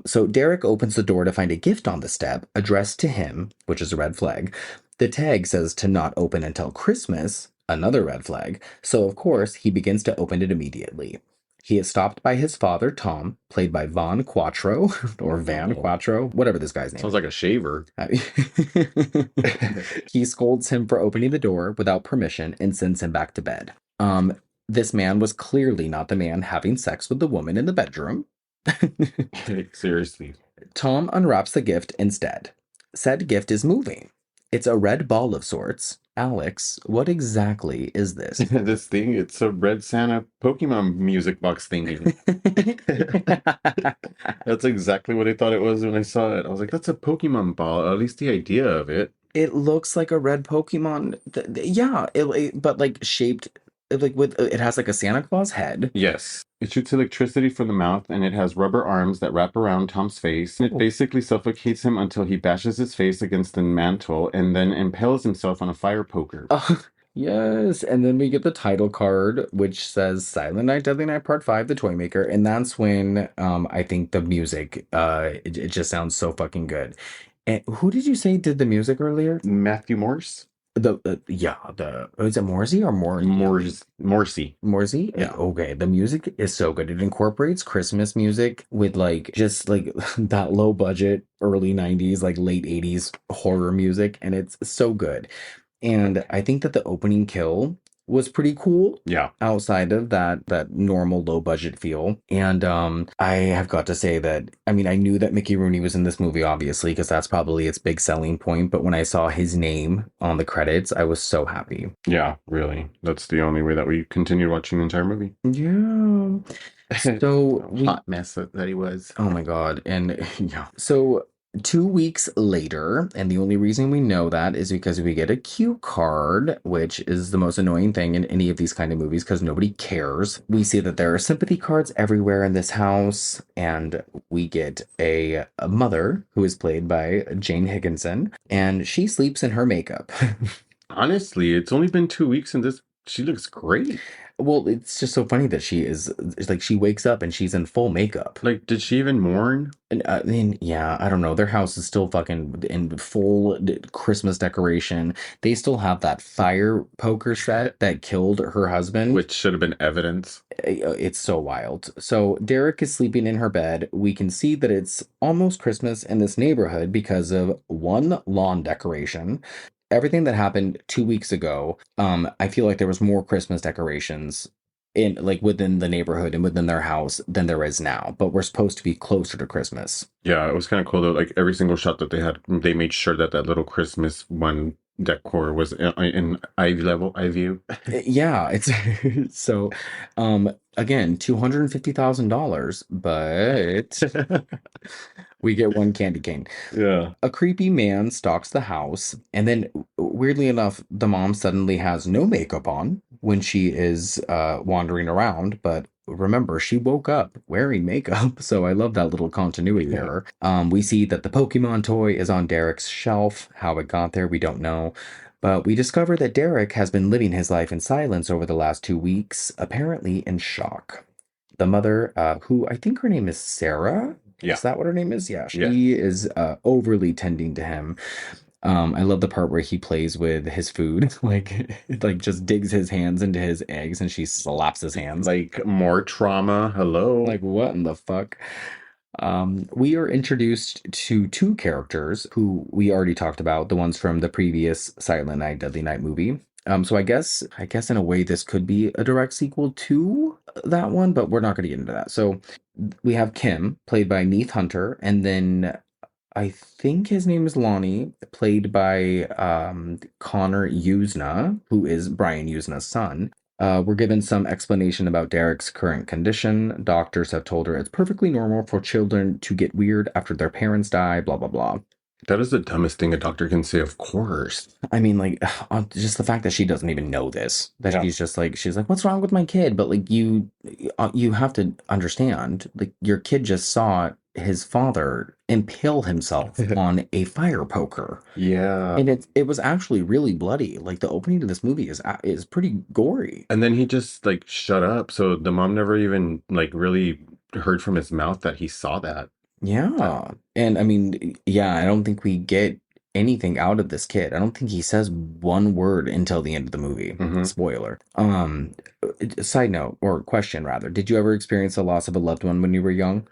So Derek opens the door to find a gift on the step addressed to him, which is a red flag. The tag says to not open until Christmas, another red flag. So of course he begins to open it immediately. He is stopped by his father, Tom, played by Von Quattro, or Van Quattro, whatever this guy's name Sounds like a shaver. He scolds him for opening the door without permission and sends him back to bed. This man was clearly not the man having sex with the woman in the bedroom. Seriously. Tom unwraps the gift instead. Said gift is moving. It's a red ball of sorts. Alex, what exactly is this? This thing, it's a Red Santa Pokemon music box thingy. That's exactly what I thought it was when I saw it. I was like, that's a Pokemon ball, at least the idea of it. It looks like a red Pokemon. Yeah, but like shaped like with it has like a Santa Claus head. Yes. It shoots electricity from the mouth, and it has rubber arms that wrap around Tom's face. It basically suffocates him until he bashes his face against the mantle and then impales himself on a fire poker. Yes, and then we get the title card, which says Silent Night, Deadly Night Part 5, The Toymaker, and that's when I think the music it just sounds so fucking good. And who did you say did the music earlier? Matthew Morse? Is it Morsey or Morrissey. Morsey? Yeah. Okay, the music is so good. It incorporates Christmas music with like just like that low budget early 90s, like late 80s horror music, and it's so good. And I think that the opening kill was pretty cool. Yeah. Outside of that normal low budget feel. And I have got to say that I mean I knew that Mickey Rooney was in this movie obviously because that's probably its big selling point, but when I saw his name on the credits, I was so happy. Yeah, really. That's the only way that we continued watching the entire movie. Yeah. So Hot mess that he was. Oh my God. And yeah. So 2 weeks later, and the only reason we know that is because we get a cue card, which is the most annoying thing in any of these kind of movies because nobody cares. We see that there are sympathy cards everywhere in this house, and we get a mother who is played by Jane Higginson, and she sleeps in her makeup. Honestly, it's only been 2 weeks and she looks great. Well, it's just so funny that it's like she wakes up and she's in full makeup. Like, did she even mourn? And I mean, yeah, I don't know. Their house is still fucking in full Christmas decoration. They still have that fire poker set that killed her husband. Which should have been evidence. It's so wild. So Derek is sleeping in her bed. We can see that it's almost Christmas in this neighborhood because of one lawn decoration. Everything that happened 2 weeks ago, I feel like there was more Christmas decorations in like within the neighborhood and within their house than there is now. But we're supposed to be closer to Christmas. Yeah, it was kind of cool though. Like every single shot that they had, they made sure that little Christmas one decor was in eye view. Yeah, it's so again, $250,000, but we get one candy cane. Yeah. A creepy man stalks the house, and then weirdly enough, the mom suddenly has no makeup on when she is wandering around, but remember, she woke up wearing makeup, so I love that little continuity error. We see that the Pokemon toy is on Derek's shelf. How it got there, we don't know. But we discover that Derek has been living his life in silence over the last 2 weeks, apparently in shock. The mother, who I think her name is Sarah. Yeah. Is that what her name is? Yeah, she is overly tending to him. I love the part where he plays with his food, like just digs his hands into his eggs and she slaps his hands. Like more trauma. Hello. Like what in the fuck? We are introduced to two characters who we already talked about, the ones from the previous Silent Night, Deadly Night movie. So I guess in a way this could be a direct sequel to that one, but we're not going to get into that. So we have Kim, played by Neith Hunter, and then I think his name is Lonnie, played by Connor Yuzna, who is Brian Yuzna's son. We're given some explanation about Derek's current condition. Doctors have told her it's perfectly normal for children to get weird after their parents die, blah, blah, blah. That is the dumbest thing a doctor can say, of course. I mean, like, just the fact that she doesn't even know this. That she's like, what's wrong with my kid? But, like, you have to understand, like, your kid just saw his father impale himself on a fire poker. Yeah. And it was actually really bloody. Like, the opening to this movie is pretty gory. And then he just, like, shut up. So the mom never even, like, really heard from his mouth that he saw that. Yeah. And I mean, yeah, I don't think we get anything out of this kid. I don't think he says one word until the end of the movie. Mhm. Spoiler. Side note or question rather. Did you ever experience the loss of a loved one when you were young?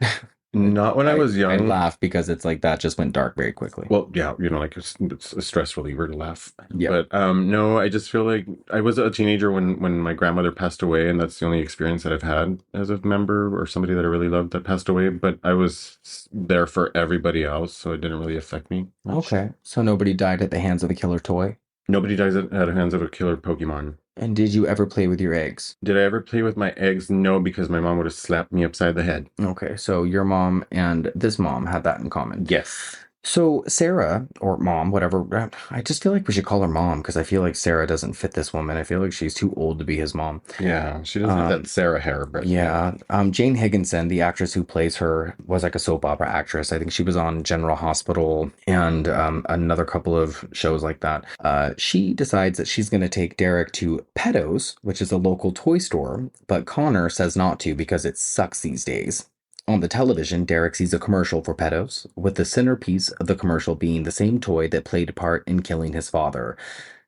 Not when I was I young. laugh because it's like that just went dark very quickly. Well, yeah, like it's a stress reliever to laugh. Yeah. But no, I just feel like I was a teenager when my grandmother passed away, and that's the only experience that I've had as a member or somebody that I really loved that passed away. But I was there for everybody else, so it didn't really affect me much. Okay. So nobody died at the hands of a killer toy? Nobody dies at the hands of a killer Pokemon. And did you ever play with your eggs? Did I ever play with my eggs? No, because my mom would have slapped me upside the head. Okay, so your mom and this mom had that in common. Yes. So Sarah, or mom, whatever, I just feel like we should call her mom because I feel like Sarah doesn't fit this woman. I feel like she's too old to be his mom. Yeah, she doesn't have that Sarah hair, but Yeah. Jane Higginson, the actress who plays her, was like a soap opera actress. I think she was on General Hospital and another couple of shows like that. She decides that she's going to take Derek to Pedo's, which is a local toy store, but Connor says not to because it sucks these days. On the television, Derek sees a commercial for Pedos, with the centerpiece of the commercial being the same toy that played a part in killing his father.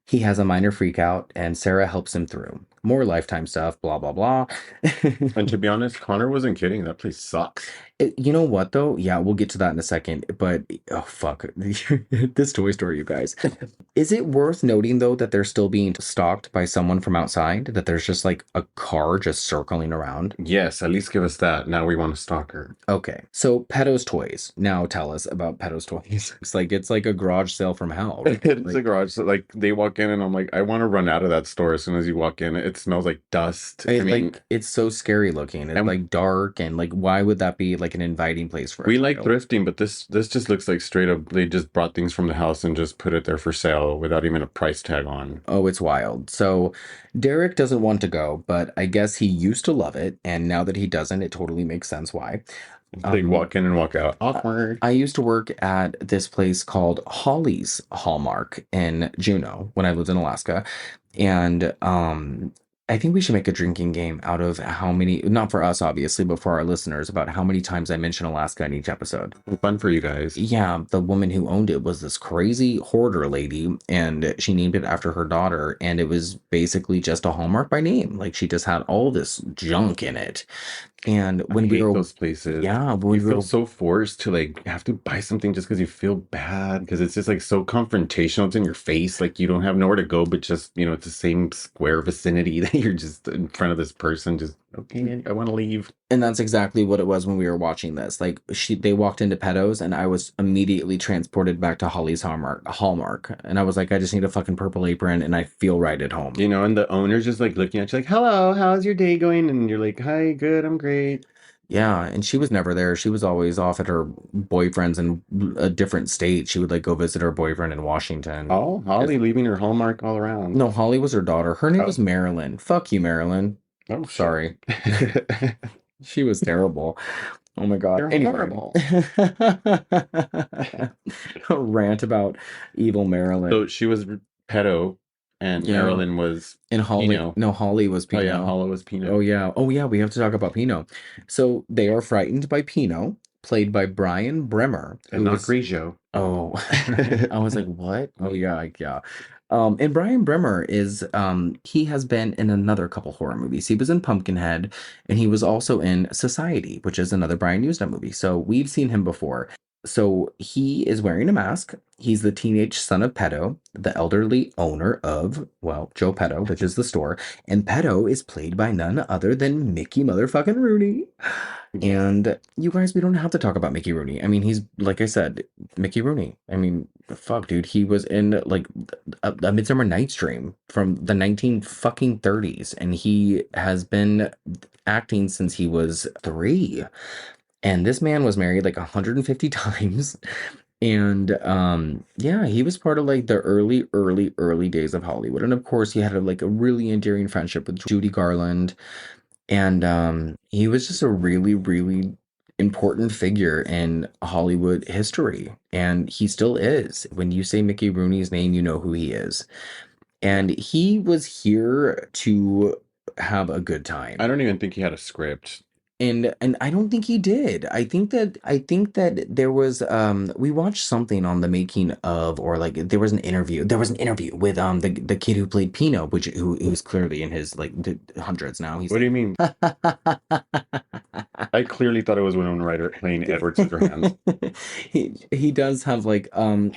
He has a minor freakout, and Sarah helps him through. More Lifetime stuff, blah, blah, blah. and to be honest, Connor wasn't kidding. That place sucks. You know what, though? Yeah, we'll get to that in a second. But, oh, fuck. This Toy Story, you guys. Is it worth noting, though, that they're still being stalked by someone from outside? That there's just like a car just circling around? Yes, at least give us that. Now we want a stalker. Okay, so Pedo's Toys. Now tell us about Pedo's Toys. It's like a garage sale from hell. Right? It's a garage. So, like, they walk in and I'm like, I want to run out of that store as soon as you walk in. It smells like dust. I mean, like, it's so scary looking. It's like dark, and like, why would that be like an inviting place for we like thrifting, but this just looks like straight up they just brought things from the house and just put it there for sale without even a price tag on. Oh, it's wild. So Derek doesn't want to go, but I guess he used to love it, and now that he doesn't, it totally makes sense why. They walk in and walk out. Awkward. I used to work at this place called Holly's Hallmark in Juneau when I lived in Alaska. And I think we should make a drinking game out of how many, not for us, obviously, but for our listeners, about how many times I mention Alaska in each episode. Fun for you guys. Yeah, the woman who owned it was this crazy hoarder lady, and she named it after her daughter, and it was basically just a Hallmark by name. Like, she just had all this junk in it. And when we hate were those places, yeah, when you feel so forced to like have to buy something just because you feel bad, because it's just like so confrontational. It's in your face, like you don't have nowhere to go, but just it's the same square vicinity that you're just in front of this person. Just okay, I want to leave. And that's exactly what it was when we were watching this. Like they walked into Pedos, and I was immediately transported back to Holly's Hallmark, and I was like, I just need a fucking purple apron, and I feel right at home. And the owner's just like looking at you like, hello, how's your day going? And you're like, hi, good, I'm great. Yeah, and she was never there. She was always off at her boyfriend's in a different state. She would like go visit her boyfriend in Washington. Oh, Holly leaving her Hallmark all around. No, Holly was her daughter. Her name was Marilyn. Fuck you, Marilyn. Oh, sorry. She was terrible. Oh my God. You're horrible. A rant about evil Marilyn. So she was pedo. And Marilyn was and Holly. Pinot. No, Holly was Pinot. Oh yeah, Holly was Pinot. Oh yeah. We have to talk about Pinot. So they are frightened by Pinot, played by Brian Bremer, and not Grigio. Oh, I was like, what? Oh yeah. And Brian Bremer is he has been in another couple horror movies. He was in Pumpkinhead, and he was also in Society, which is another Brian Yuzna movie. So we've seen him before. So he is wearing a mask. He's the teenage son of Pedo, the elderly owner of, well, Joe Pedo, which is the store. And Pedo is played by none other than Mickey motherfucking Rooney. And you guys, we don't have to talk about Mickey Rooney. I mean, he's, like I said, Mickey Rooney. I mean, fuck, dude. He was in, like, a Midsummer Night's Dream from the 1930s. And he has been acting since he was 3. And this man was married like 150 times. And yeah, he was part of like the early days of Hollywood. And of course, he had a really endearing friendship with Judy Garland. And he was just a really important figure in Hollywood history. And he still is. When you say Mickey Rooney's name, you know who he is. And he was here to have a good time. I don't even think he had a script. And I don't think he did. I think that there was we watched something on the making of, or like there was an interview with the kid who played Pinot, who's clearly in his like hundreds now. What do you mean? I clearly thought it was Winona Ryder playing Edward Scissorhands. he does have like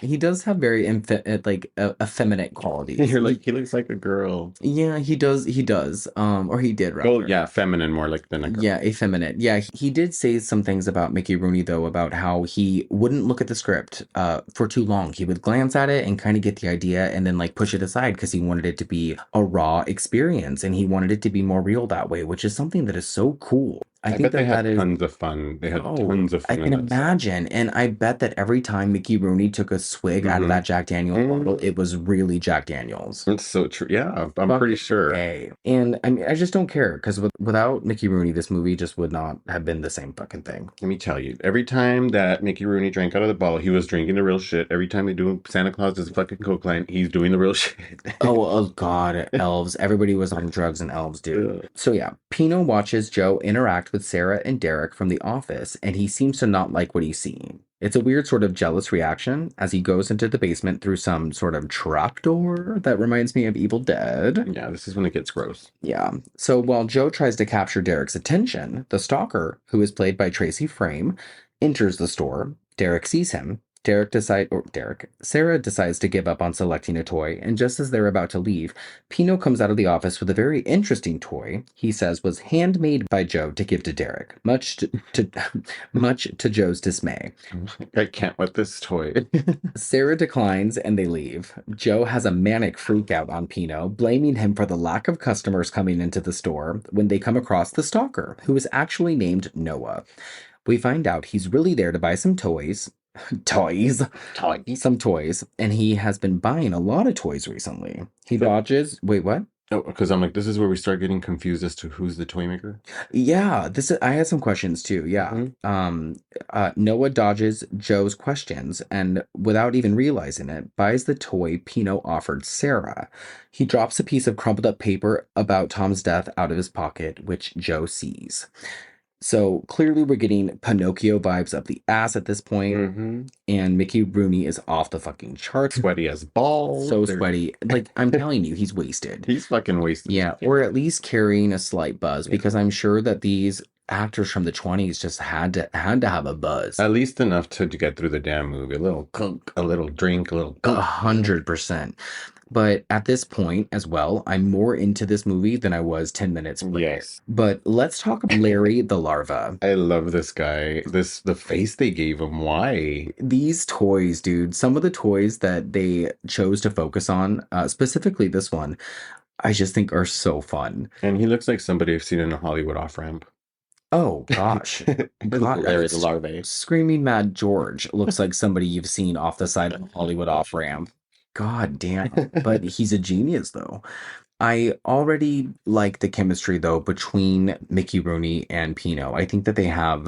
he does have very effeminate qualities. You're like, he looks like a girl. Yeah, he does or he did Oh, rather. yeah, feminine more like than a girl. Yeah, effeminate. Yeah, he did say some things about Mickey Rooney though, about how he wouldn't look at the script for too long. He would glance at it and kind of get the idea and then like push it aside because he wanted it to be a raw experience and he wanted it to be more real that way, which is something that is so cool. I I think bet they that that had is tons of fun. They had Oh, tons of I fun in can that set. imagine. And I bet that every time Mickey Rooney took a swig out of Mhm. that Jack Daniels bottle, it was really Jack Daniels. It's so true. Yeah, I'm pretty Fucking sure. A. And I mean, I just don't care because without Mickey Rooney, this movie just would not have been the same fucking thing. Let me tell you, every time that Mickey Rooney drank out of the bottle, he was drinking the real shit. Every time they do Santa Claus is a fucking Coke line, he's doing the real shit. Oh God, Elves. Everybody was on drugs and Elves, dude. Ugh. So yeah, Pino watches Joe interact with Sarah and Derek from the office, and he seems to not like what he's seeing. It's a weird sort of jealous reaction as he goes into the basement through some sort of trapdoor that reminds me of Evil Dead. Yeah, this is when it gets gross. Yeah. So while Joe tries to capture Derek's attention, the stalker, who is played by Tracy Frame, enters the store. Derek sees him. Sarah decides to give up on selecting a toy, and just as they're about to leave, Pino comes out of the office with a very interesting toy he says was handmade by Joe to give to Derek, much to Joe's dismay. I can't with this toy. Sarah declines and they leave. Joe has a manic freak out on Pino, blaming him for the lack of customers coming into the store when they come across the stalker, who is actually named Noah. We find out he's really there to buy some toys. Some toys, and he has been buying a lot of toys recently. He dodges. Wait, what? Oh, because I'm like, this is where we start getting confused as to who's the toy maker. Yeah, I had some questions too. Yeah. Noah dodges Joe's questions and without even realizing it, buys the toy Pino offered Sarah. He drops a piece of crumpled up paper about Tom's death out of his pocket, which Joe sees. So clearly we're getting Pinocchio vibes up the ass at this point, and Mickey Rooney is off the fucking charts. Sweaty as balls. So sweaty. Like, I'm telling you, he's wasted. He's fucking wasted. Yeah, or at least carrying a slight buzz, because I'm sure that these actors from the 20s just had to have a buzz. At least enough to get through the damn movie. A little coke, a little drink, a little coke. 100%. But at this point as well, I'm more into this movie than I was 10 minutes prior. Yes. But let's talk about Larry the Larva. I love this guy. The face they gave him. Why? These toys, dude, some of the toys that they chose to focus on, specifically this one, I just think are so fun. And he looks like somebody I've seen in a Hollywood off-ramp. Oh, gosh. God, Larry the Larvae. Screaming Mad George looks like somebody you've seen off the side of a Hollywood off-ramp. God damn. But he's a genius, though. I already like the chemistry, though, between Mickey Rooney and Pino. I think that they have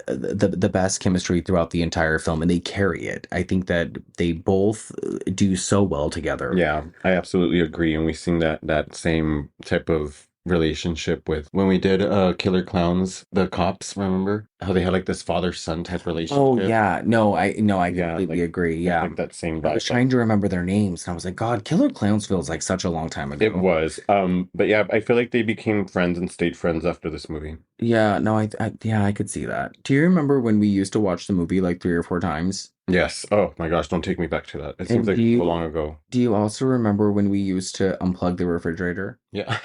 the best chemistry throughout the entire film, and they carry it. I think that they both do so well together. Yeah, I absolutely agree. And we've seen that same type of relationship with when we did Killer Clowns, the cops, remember? How they had like this father-son type relationship. Oh yeah, no, I Yeah, completely like- agree. Yeah, Like that same I was vibe. trying to remember their names, and I was like, God, Killer Clowns feels like such a long time ago. It was. But yeah, I feel like they became friends and stayed friends after this movie. Yeah, no, I could see that. Do you remember when we used to watch the movie like 3 or 4 times? Yes. Oh my gosh, don't take me back to that. It seems And like do you- so long ago. Do you also remember when we used to unplug the refrigerator? Yeah.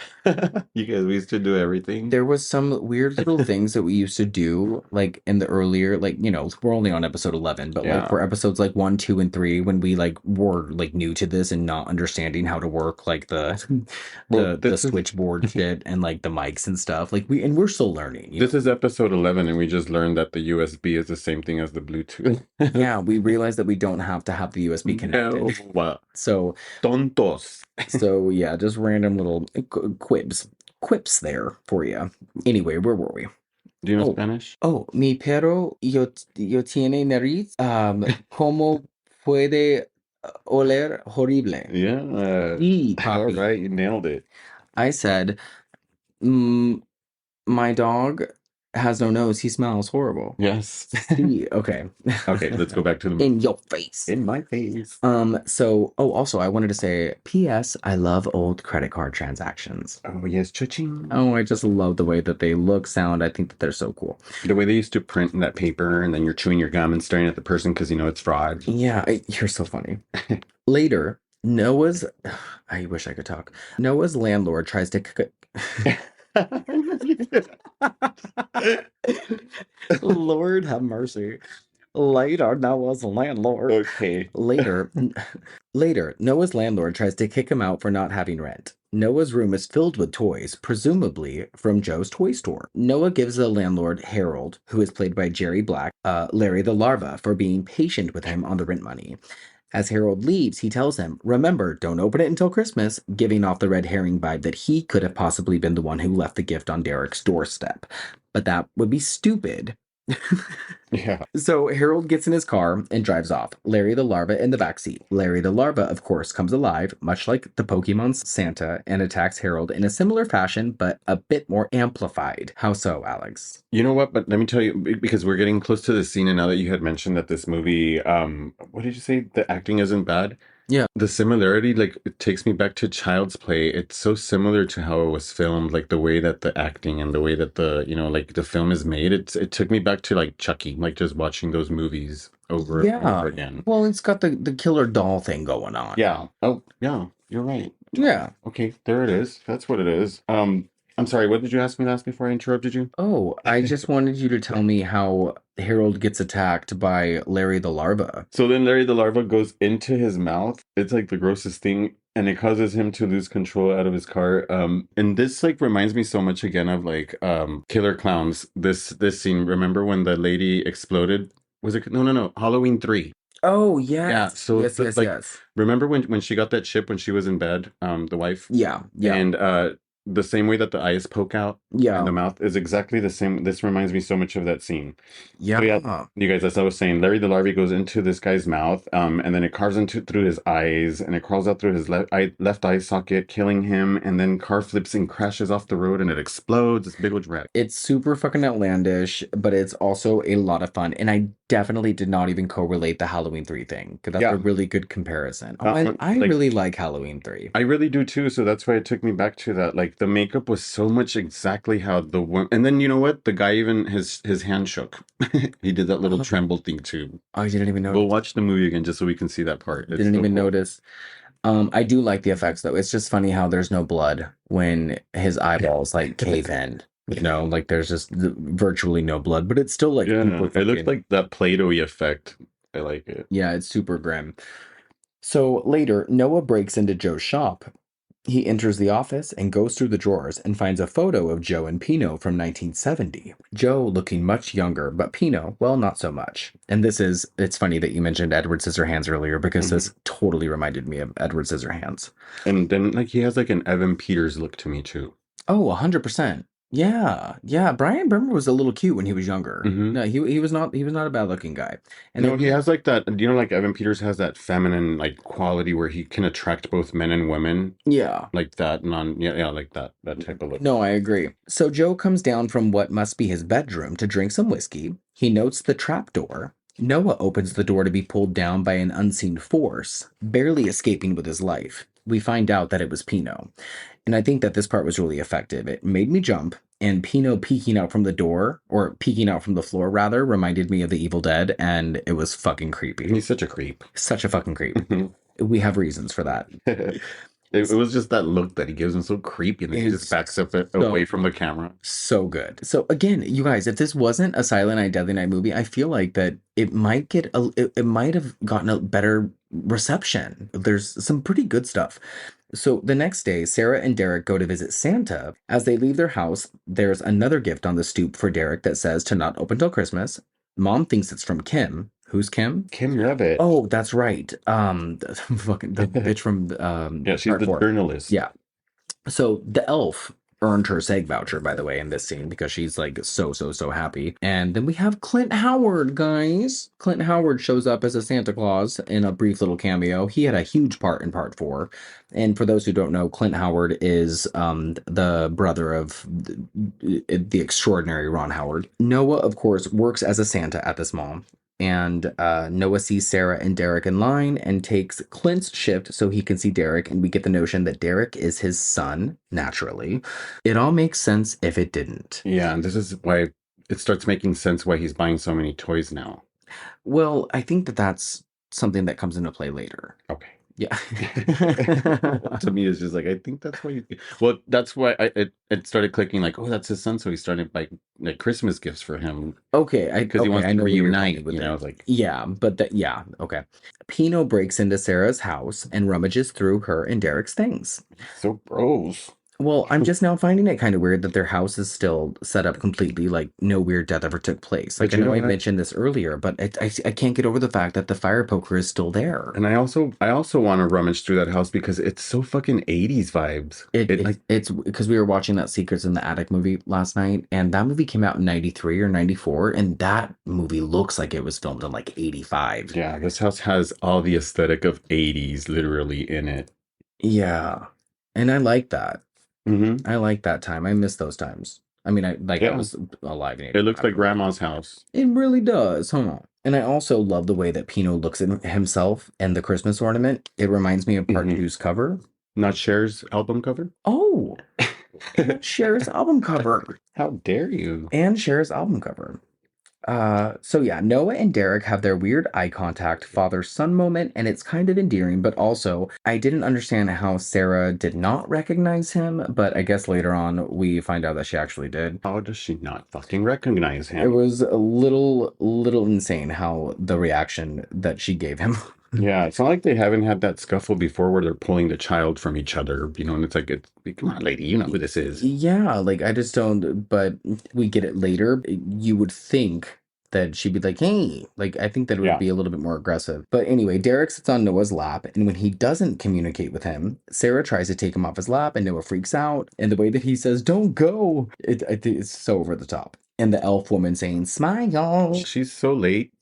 You guys, we used to do everything. There was some weird little things that we used to do, like in the earlier, like, you know, we're only on episode 11, but Yeah. like for episodes like 1, 2, and 3, when we like were like new to this and not understanding how to work like the Well, the this is- switchboard shit and like the mics and stuff, like we're still learning. You This is episode 11, and we just learned that the USB is the same thing as the Bluetooth. know? Yeah, we realized that we don't have to have the USB connected. No. So Tontos. yeah, just random little quips there for you. Anyway, where were we? Do you know Oh. Spanish? Oh, mi perro yo tiene nariz, como puede oler horrible. Yeah. Sí, All papi. right, you nailed it. I said, my dog has no nose. He smells horrible. Yes. Okay. Okay, let's go back to the movie. In your face. In my face. Also, I wanted to say, P.S. I love old credit card transactions. Oh, yes, cha-ching. Oh, I just love the way that they look, sound. I think that they're so cool. The way they used to print that paper and then you're chewing your gum and staring at the person because you know it's fraud. Yeah, you're so funny. Later, I wish I could talk. Noah's landlord tries to Lord have mercy. Later, Noah's landlord. Okay. Later, Noah's landlord tries to kick him out for not having rent. Noah's room is filled with toys, presumably from Joe's toy store. Noah gives the landlord, Harold, who is played by Jerry Black, Larry the Larva, for being patient with him on the rent money. As Harold leaves, he tells him, remember, don't open it until Christmas, giving off the red herring vibe that he could have possibly been the one who left the gift on Derek's doorstep. But that would be stupid. Yeah. So Harold gets in his car and drives off, Larry the Larva in the backseat. Larry the Larva, of course, comes alive, much like the Pokemon's Santa, and attacks Harold in a similar fashion, but a bit more amplified. How so, Alex? You know what? But let me tell you, because we're getting close to the scene, and now that you had mentioned that this movie, what did you say? The acting isn't bad. Yeah. The similarity, like, it takes me back to Child's Play. It's so similar to how it was filmed, like the way that the acting and the way that like the film is made. It took me back to like Chucky, like just watching those movies over and over again. Well, it's got the killer doll thing going on. Yeah. Oh, yeah. You're right. Yeah. Okay, there it is. That's what it is. I'm sorry, what did you ask me last before I interrupted you? Oh, I just wanted you to tell me how Harold gets attacked by Larry the Larva. So then Larry the Larva goes into his mouth. It's like the grossest thing, and it causes him to lose control out of his car. And this like reminds me so much again of like Killer Clowns. This scene. Remember when the lady exploded? Was it no Halloween 3? Oh yes. Yeah. So yes. Yes. Remember when she got that chip when she was in bed, the wife? Yeah. And the same way that the eyes poke out in the mouth is exactly the same. This reminds me so much of that scene. Yeah. So yeah, you guys, as I was saying, Larry the Larvae goes into this guy's mouth, and then it carves through his eyes, and it crawls out through his left eye socket, killing him, and then car flips and crashes off the road, and it explodes. This big old wreck. It's super fucking outlandish, but it's also a lot of fun, and I definitely did not even correlate the Halloween 3 thing, because that's a really good comparison. I really like Halloween 3. I really do too, so that's why it took me back to that. Like, the makeup was so much exactly how the one, and then you know what? The guy even his hand shook. He did that little tremble thing too. I didn't even notice. We'll watch the movie again just so we can see that part. Didn't even notice. I do like the effects though. It's just funny how there's no blood when his eyeballs like cave in. You know, like there's just virtually no blood, but it's still like it looks like that Play-Doh effect. I like it. Yeah, it's super grim. So later, Noah breaks into Joe's shop. He enters the office and goes through the drawers and finds a photo of Joe and Pino from 1970. Joe looking much younger, but Pino, well, not so much. And it's funny that you mentioned Edward Scissorhands earlier because this totally reminded me of Edward Scissorhands. And then like he has like an Evan Peters look to me too. Oh, 100%. Yeah. Brian Bremer was a little cute when he was younger. No, he was not a bad looking guy. And no, he has like that. You know, like Evan Peters has that feminine like quality where he can attract both men and women. Yeah, like that. Like that type of look. No, I agree. So Joe comes down from what must be his bedroom to drink some whiskey. He notes the trapdoor. Noah opens the door to be pulled down by an unseen force, barely escaping with his life. We find out that it was Pino. And I think that this part was really effective. It made me jump, and Pino peeking out from the door, or peeking out from the floor rather, reminded me of the Evil Dead, and it was fucking creepy. He's such a creep. Such a fucking creep. We have reasons for that. It was just that look that he gives him so creepy, and then he just backs up away from the camera. So good. So again, you guys, if this wasn't a Silent Night, Deadly Night movie, I feel like that it might have gotten a better reception. There's some pretty good stuff. So the next day, Sarah and Derek go to visit Santa. As they leave their house, there's another gift on the stoop for Derek that says to not open till Christmas. Mom thinks it's from Kim. Who's Kim? Kim Levitt. Oh, that's right. The bitch from yeah, she's the journalist. Yeah. So the elf earned her SEG voucher, by the way, in this scene because she's like so happy. And then we have Clint Howard, guys. Clint Howard shows up as a Santa Claus in a brief little cameo. He had a huge part in part 4. And for those who don't know, Clint Howard is the brother of the extraordinary Ron Howard. Noah, of course, works as a Santa at this mall. And Noah sees Sarah and Derek in line and takes Clint's shift so he can see Derek. And we get the notion that Derek is his son, naturally. It all makes sense if it didn't. Yeah, and this is why it starts making sense why he's buying so many toys now. Well, I think that that's something that comes into play later. Okay. Yeah. To me, it's just like, I think that's why you... Well, that's why it started clicking like, oh, that's his son. So he started buying like Christmas gifts for him. Okay. Because he wants to reunite, with it. like... Yeah, but okay. Pino breaks into Sarah's house and rummages through her and Derek's things. So gross. Well, I'm just now finding it kind of weird that their house is still set up completely like no weird death ever took place. Like, I know I mentioned this earlier, but I can't get over the fact that the fire poker is still there. And I also want to rummage through that house because it's so fucking 80s vibes. It's because we were watching that Secrets in the Attic movie last night, and that movie came out in 93 or 94, and that movie looks like it was filmed in like 85. Yeah, this house has all the aesthetic of 80s literally in it. Yeah, and I like that. Mm-hmm. I like that time. I miss those times. I mean, I was alive in 85. It looks like grandma's house. It really does, huh? And I also love the way that Pino looks at himself and the Christmas ornament. It reminds me of Part 2's cover. Not Cher's album cover? Oh, Cher's album cover. How dare you? And Cher's album cover. So yeah, Noah and Derek have their weird eye contact father-son moment, and it's kind of endearing, but also I didn't understand how Sarah did not recognize him, but I guess later on we find out that she actually did. How does she not fucking recognize him? It was a little insane how the reaction that she gave him. Yeah, it's not like they haven't had that scuffle before where they're pulling the child from each other, you know, and it's like, come on, lady, you know who this is. Yeah, like I just don't, but we get it later. You would think that she'd be like, hey, like I think that it would be a little bit more aggressive. But anyway, Derek sits on Noah's lap, and when he doesn't communicate with him, Sarah tries to take him off his lap, and Noah freaks out. And the way that he says, don't go, I think it's so over the top. And the elf woman saying, smile. She's so late.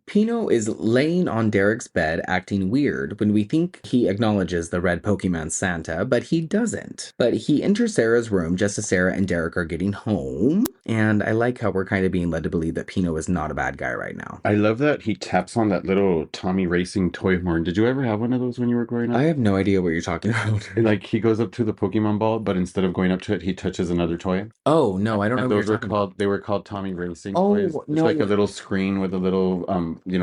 Pino is laying on Derek's bed acting weird when we think he acknowledges the red Pokemon Santa, but he doesn't. But he enters Sarah's room just as Sarah and Derek are getting home. And I like how we're kind of being led to believe that Pino is not a bad guy right now. I love that he taps on that little Tommy racing toy horn. Did you ever have one of those when you were growing up? I have no idea what you're talking about. Like he goes up to the Pokemon ball, but instead of going up to it, he touches another toy. Oh, no, I don't know what those you're were talking called, they were called Tommy racing toys. It's no. like a little screen with a little,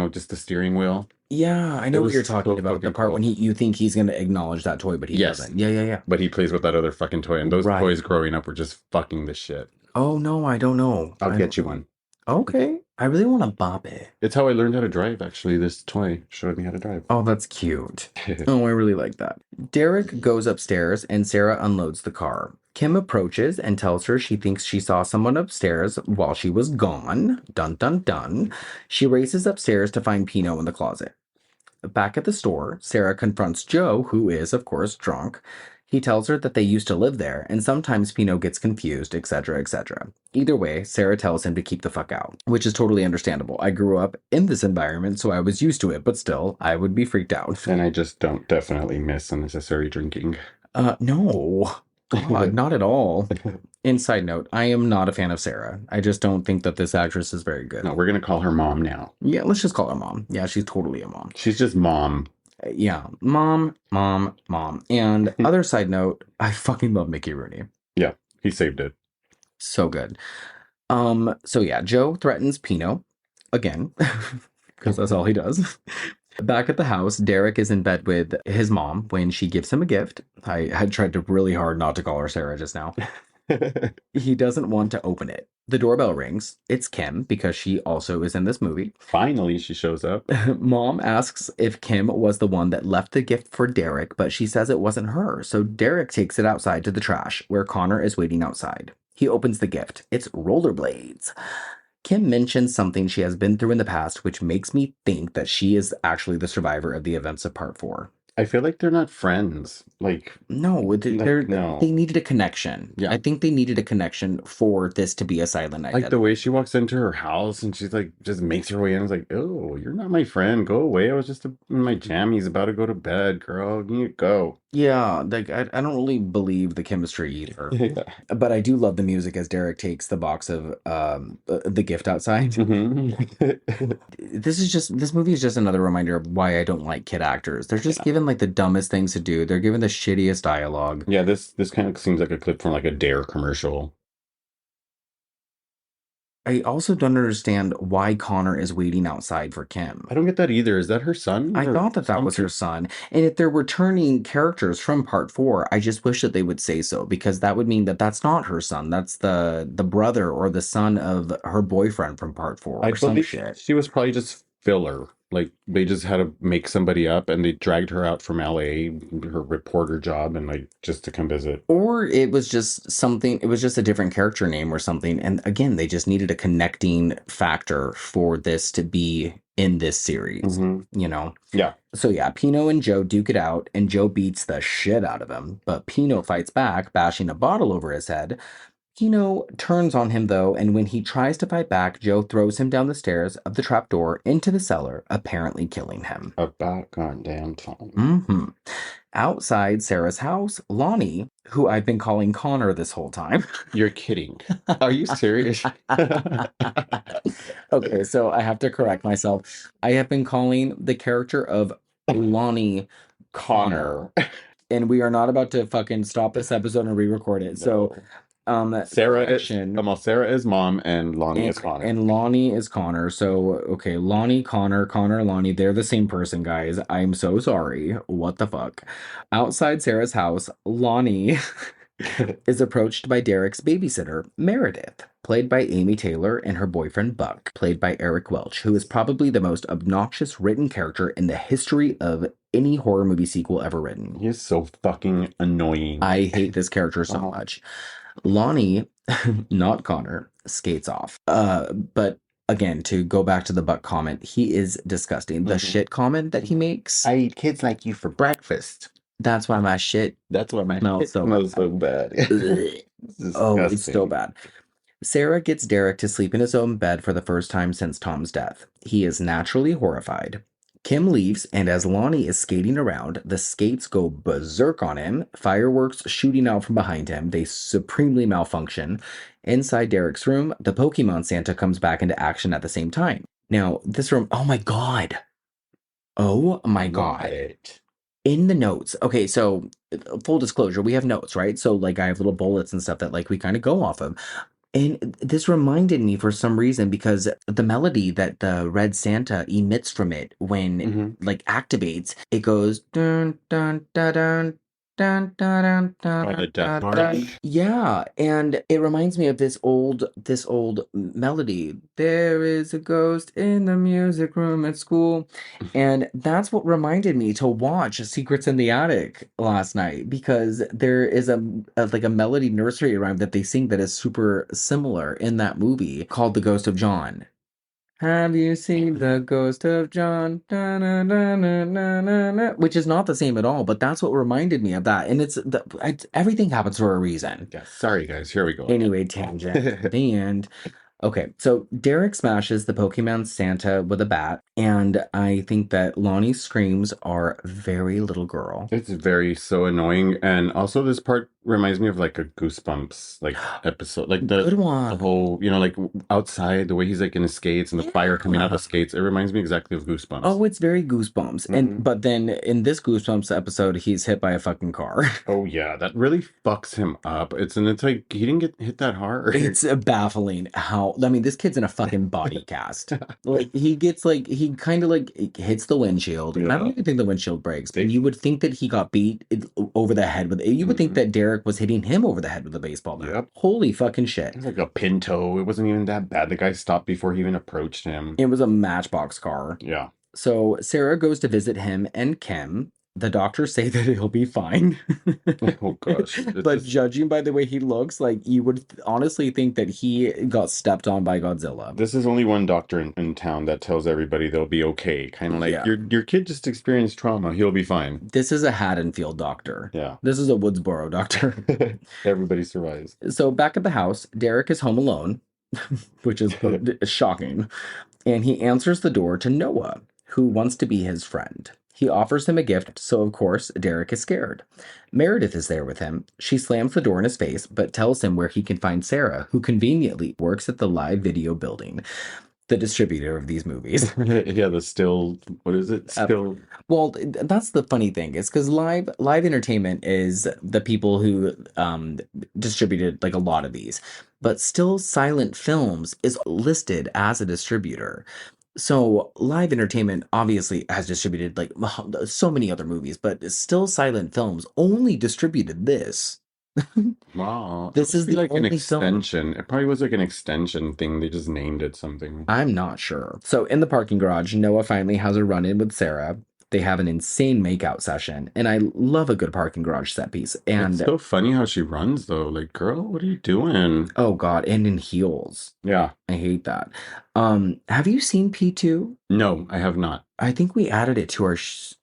just the steering wheel. Yeah, I know what you're talking so about. The part when you think he's going to acknowledge that toy, but he doesn't. Yeah. But he plays with that other fucking toy, and those toys growing up were just fucking the shit. Oh, no, I don't know. I'll get you one. Okay. I really want to bop it. It's how I learned how to drive, actually. This toy showed me how to drive. Oh, that's cute. Oh, I really like that. Derek goes upstairs, and Sarah unloads the car. Kim approaches and tells her she thinks she saw someone upstairs while she was gone. Dun, dun, dun. She races upstairs to find Pino in the closet. Back at the store, Sarah confronts Joe, who is, of course, drunk. He tells her that they used to live there, and sometimes Pino gets confused, etc., etc. Either way, Sarah tells him to keep the fuck out, which is totally understandable. I grew up in this environment, so I was used to it, but still, I would be freaked out. And I just don't definitely miss unnecessary drinking. No. God, not at all. Inside note, I am not a fan of Sarah. I just don't think that this actress is very good. No, we're going to call her mom now. Yeah, let's just call her mom. Yeah, she's totally a mom. She's just mom. Yeah, mom. And other side note, I fucking love Mickey Rooney. Yeah, he saved it. So good. So yeah, Joe threatens Pino again, because that's all he does. Back at the house, Derek is in bed with his mom when she gives him a gift. I had tried really hard not to call her Sarah just now. He doesn't want to open it. The doorbell rings. It's Kim, because she also is in this movie. Finally, she shows up. Mom asks if Kim was the one that left the gift for Derek, but she says it wasn't her. So Derek takes it outside to the trash, where Connor is waiting outside. He opens the gift. It's rollerblades. Kim mentions something she has been through in the past, which makes me think that she is actually the survivor of the events of Part 4. I feel like they're not friends. No, they No. needed a connection. Yeah. I think they needed a connection for this to be a Silent Night. Like the way she walks into her house and she's like, just makes her way in. I was like, oh, you're not my friend. Go away. I was just in my jammies about to go to bed, girl. You need to go. Yeah, like I don't really believe the chemistry either. Yeah. But I do love the music as Derek takes the box of the gift outside. This movie is just another reminder of why I don't like kid actors. They're just given like the dumbest things to do. They're given the shittiest dialogue. Yeah, this kind of seems like a clip from like a Dare commercial. I also don't understand why Connor is waiting outside for Kim. I don't get that either. Is that her son? I thought that was her son. And if they're returning characters from part 4, I just wish that they would say so, because that would mean that that's not her son. That's the brother or the son of her boyfriend from part 4 I or some believe shit. she was probably just filler. Like they just had to make somebody up and they dragged her out from LA, her reporter job, and like just to come visit. Or it was just something, it was just a different character name or something. And again, they just needed a connecting factor for this to be in this series, you know? Yeah. So yeah, Pino and Joe duke it out, and Joe beats the shit out of him. But Pino fights back, bashing a bottle over his head. Pino turns on him though, and when he tries to fight back, Joe throws him down the stairs of the trapdoor into the cellar, apparently killing him. About goddamn time. Mm-hmm. Outside Sarah's house, Lonnie, who I've been calling Connor this whole time. You're kidding. Are you serious? Okay, so I have to correct myself. I have been calling the character of Lonnie Connor. And we are not about to fucking stop this episode and re-record it. So Sarah is mom and Lonnie is Connor. And Lonnie is Connor. So okay, Lonnie, Connor, Lonnie, they're the same person, guys. I'm so sorry. What the fuck? Outside Sarah's house, Lonnie is approached by Derek's babysitter, Meredith, played by Amy Taylor, and her boyfriend Buck, played by Eric Welch, who is probably the most obnoxious written character in the history of any horror movie sequel ever written. He is so fucking annoying. I hate this character so much. Lonnie, not Connor, skates off. But again, to go back to the Buck comment, he is disgusting. The shit comment that he makes. I eat kids like you for breakfast. That's why my shit. That's why my smells shit smells so bad. Oh, it's so bad. Sarah gets Derek to sleep in his own bed for the first time since Tom's death. He is naturally horrified. Kim leaves, and as Lonnie is skating around, the skates go berserk on him, fireworks shooting out from behind him. They supremely malfunction. Inside Derek's room, the Pokemon Santa comes back into action at the same time. Now, this room, oh my god. Oh my god. In the notes, okay, so full disclosure, we have notes, right? So like I have little bullets and stuff that like we kind of go off of. And this reminded me for some reason, because the melody that the Red Santa emits from it when like activates, it goes dun dun dun dun dun dun dun dun dun. Yeah, and it reminds me of this old melody. There is a ghost in the music room at school. And that's what reminded me to watch Secrets in the Attic last night, because there is a melody nursery rhyme that they sing that is super similar in that movie called The Ghost of John. Have you seen The Ghost of John? Da, na, na, na, na, na, na. Which is not the same at all, but that's what reminded me of that. And everything happens for a reason. Yeah, sorry guys, here we go. Anyway, tangent. The end. Okay, so Derek smashes the Pokemon Santa with a bat, and I think that Lonnie's screams are very little girl. It's very so annoying, and also this part reminds me of like a Goosebumps like episode, like the Good one. the whole like outside the way he's like in his skates and the fire coming out of the skates. It reminds me exactly of Goosebumps. Oh, it's very Goosebumps, and but then in this Goosebumps episode, he's hit by a fucking car. Oh yeah, that really fucks him up. It's like he didn't get hit that hard. It's baffling how. I mean, this kid's in a fucking body cast. Like he kind of like hits the windshield, and I don't even think the windshield breaks. And you would think that he got beat over the head with. You would think that Derek was hitting him over the head with a baseball bat. Yep. Holy fucking shit! It was like a Pinto. It wasn't even that bad. The guy stopped before he even approached him. It was a Matchbox car. Yeah. So Sarah goes to visit him and Kim. The doctors say that he'll be fine. Oh gosh. But judging by the way he looks, like you would honestly think that he got stepped on by Godzilla. This is only one doctor in town that tells everybody they'll be okay. Kind of like Yeah. your kid just experienced trauma. He'll be fine. This is a Haddonfield doctor. Yeah. This is a Woodsboro doctor. Everybody survives. So back at the house, Derek is home alone, which is shocking. And he answers the door to Noah, who wants to be his friend. He offers him a gift, so of course, Derek is scared. Meredith is there with him. She slams the door in his face, but tells him where he can find Sarah, who conveniently works at the live video building, the distributor of these movies. Yeah, the still, what is it? Still. Well, that's the funny thing is because live entertainment is the people who distributed like a lot of these, but Still Silent Films is listed as a distributor. So live entertainment obviously has distributed like so many other movies, but Still Silent Films only distributed this. Wow. This It is must be the like an only film. extension. It probably was like an extension thing. They just named it something. I'm not sure. So in the parking garage, Noah finally has a run-in with Sarah. They have an insane makeout session, and I love a good parking garage set piece. And It's so funny how she runs though. Like, girl, what are you doing? oh god, and in heels. Yeah. I hate that. Have you seen P2? No, I have not. I think we added it to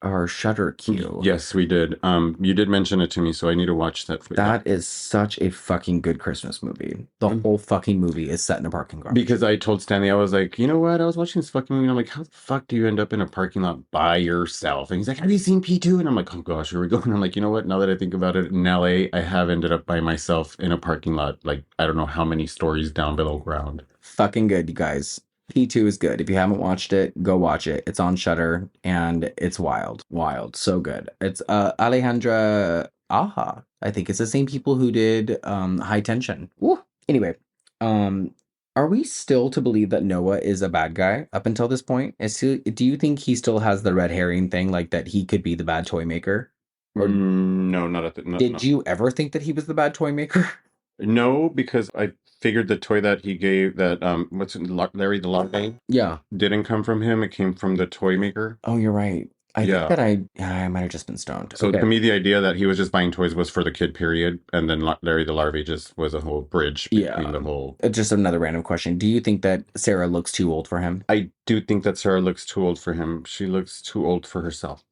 our Shudder queue. Yes, we did. You did mention it to me, so I need to watch that for That is such a fucking good Christmas movie. The whole fucking movie is set in a parking garage. Because I told Stanley, I was like, you know what? I was watching this fucking movie, and I'm like, how the fuck do you end up in a parking lot by yourself? And he's like, have you seen P2? And I'm like, oh gosh, here we go. And I'm like, you know what? Now that I think about it, in LA, I have ended up by myself in a parking lot, like, I don't know how many stories down below ground. Fucking good, you guys. P2 is good. If you haven't watched it, go watch it. It's on Shudder and it's wild. Wild. So good. It's Alejandra Aja. I think it's the same people who did High Tension. Woo. Anyway, are we still to believe that Noah is a bad guy up until this point? Do you think he still has the red herring thing, like that he could be the bad toy maker? Or No, not at the. No, did no. you ever think that he was the bad toy maker? No, because I figured the toy that he gave that what's it, Larry the Larvae Yeah. didn't come from him. It came from the Toymaker. Oh, you're right. I Yeah. think that I might have just been stoned. So Okay. to me, the idea that he was just buying toys was for the kid period, and then Larry the Larvae just was a whole bridge between the whole. Just another random question. Do you think that Sarah looks too old for him? I do think that Sarah looks too old for him. She looks too old for herself.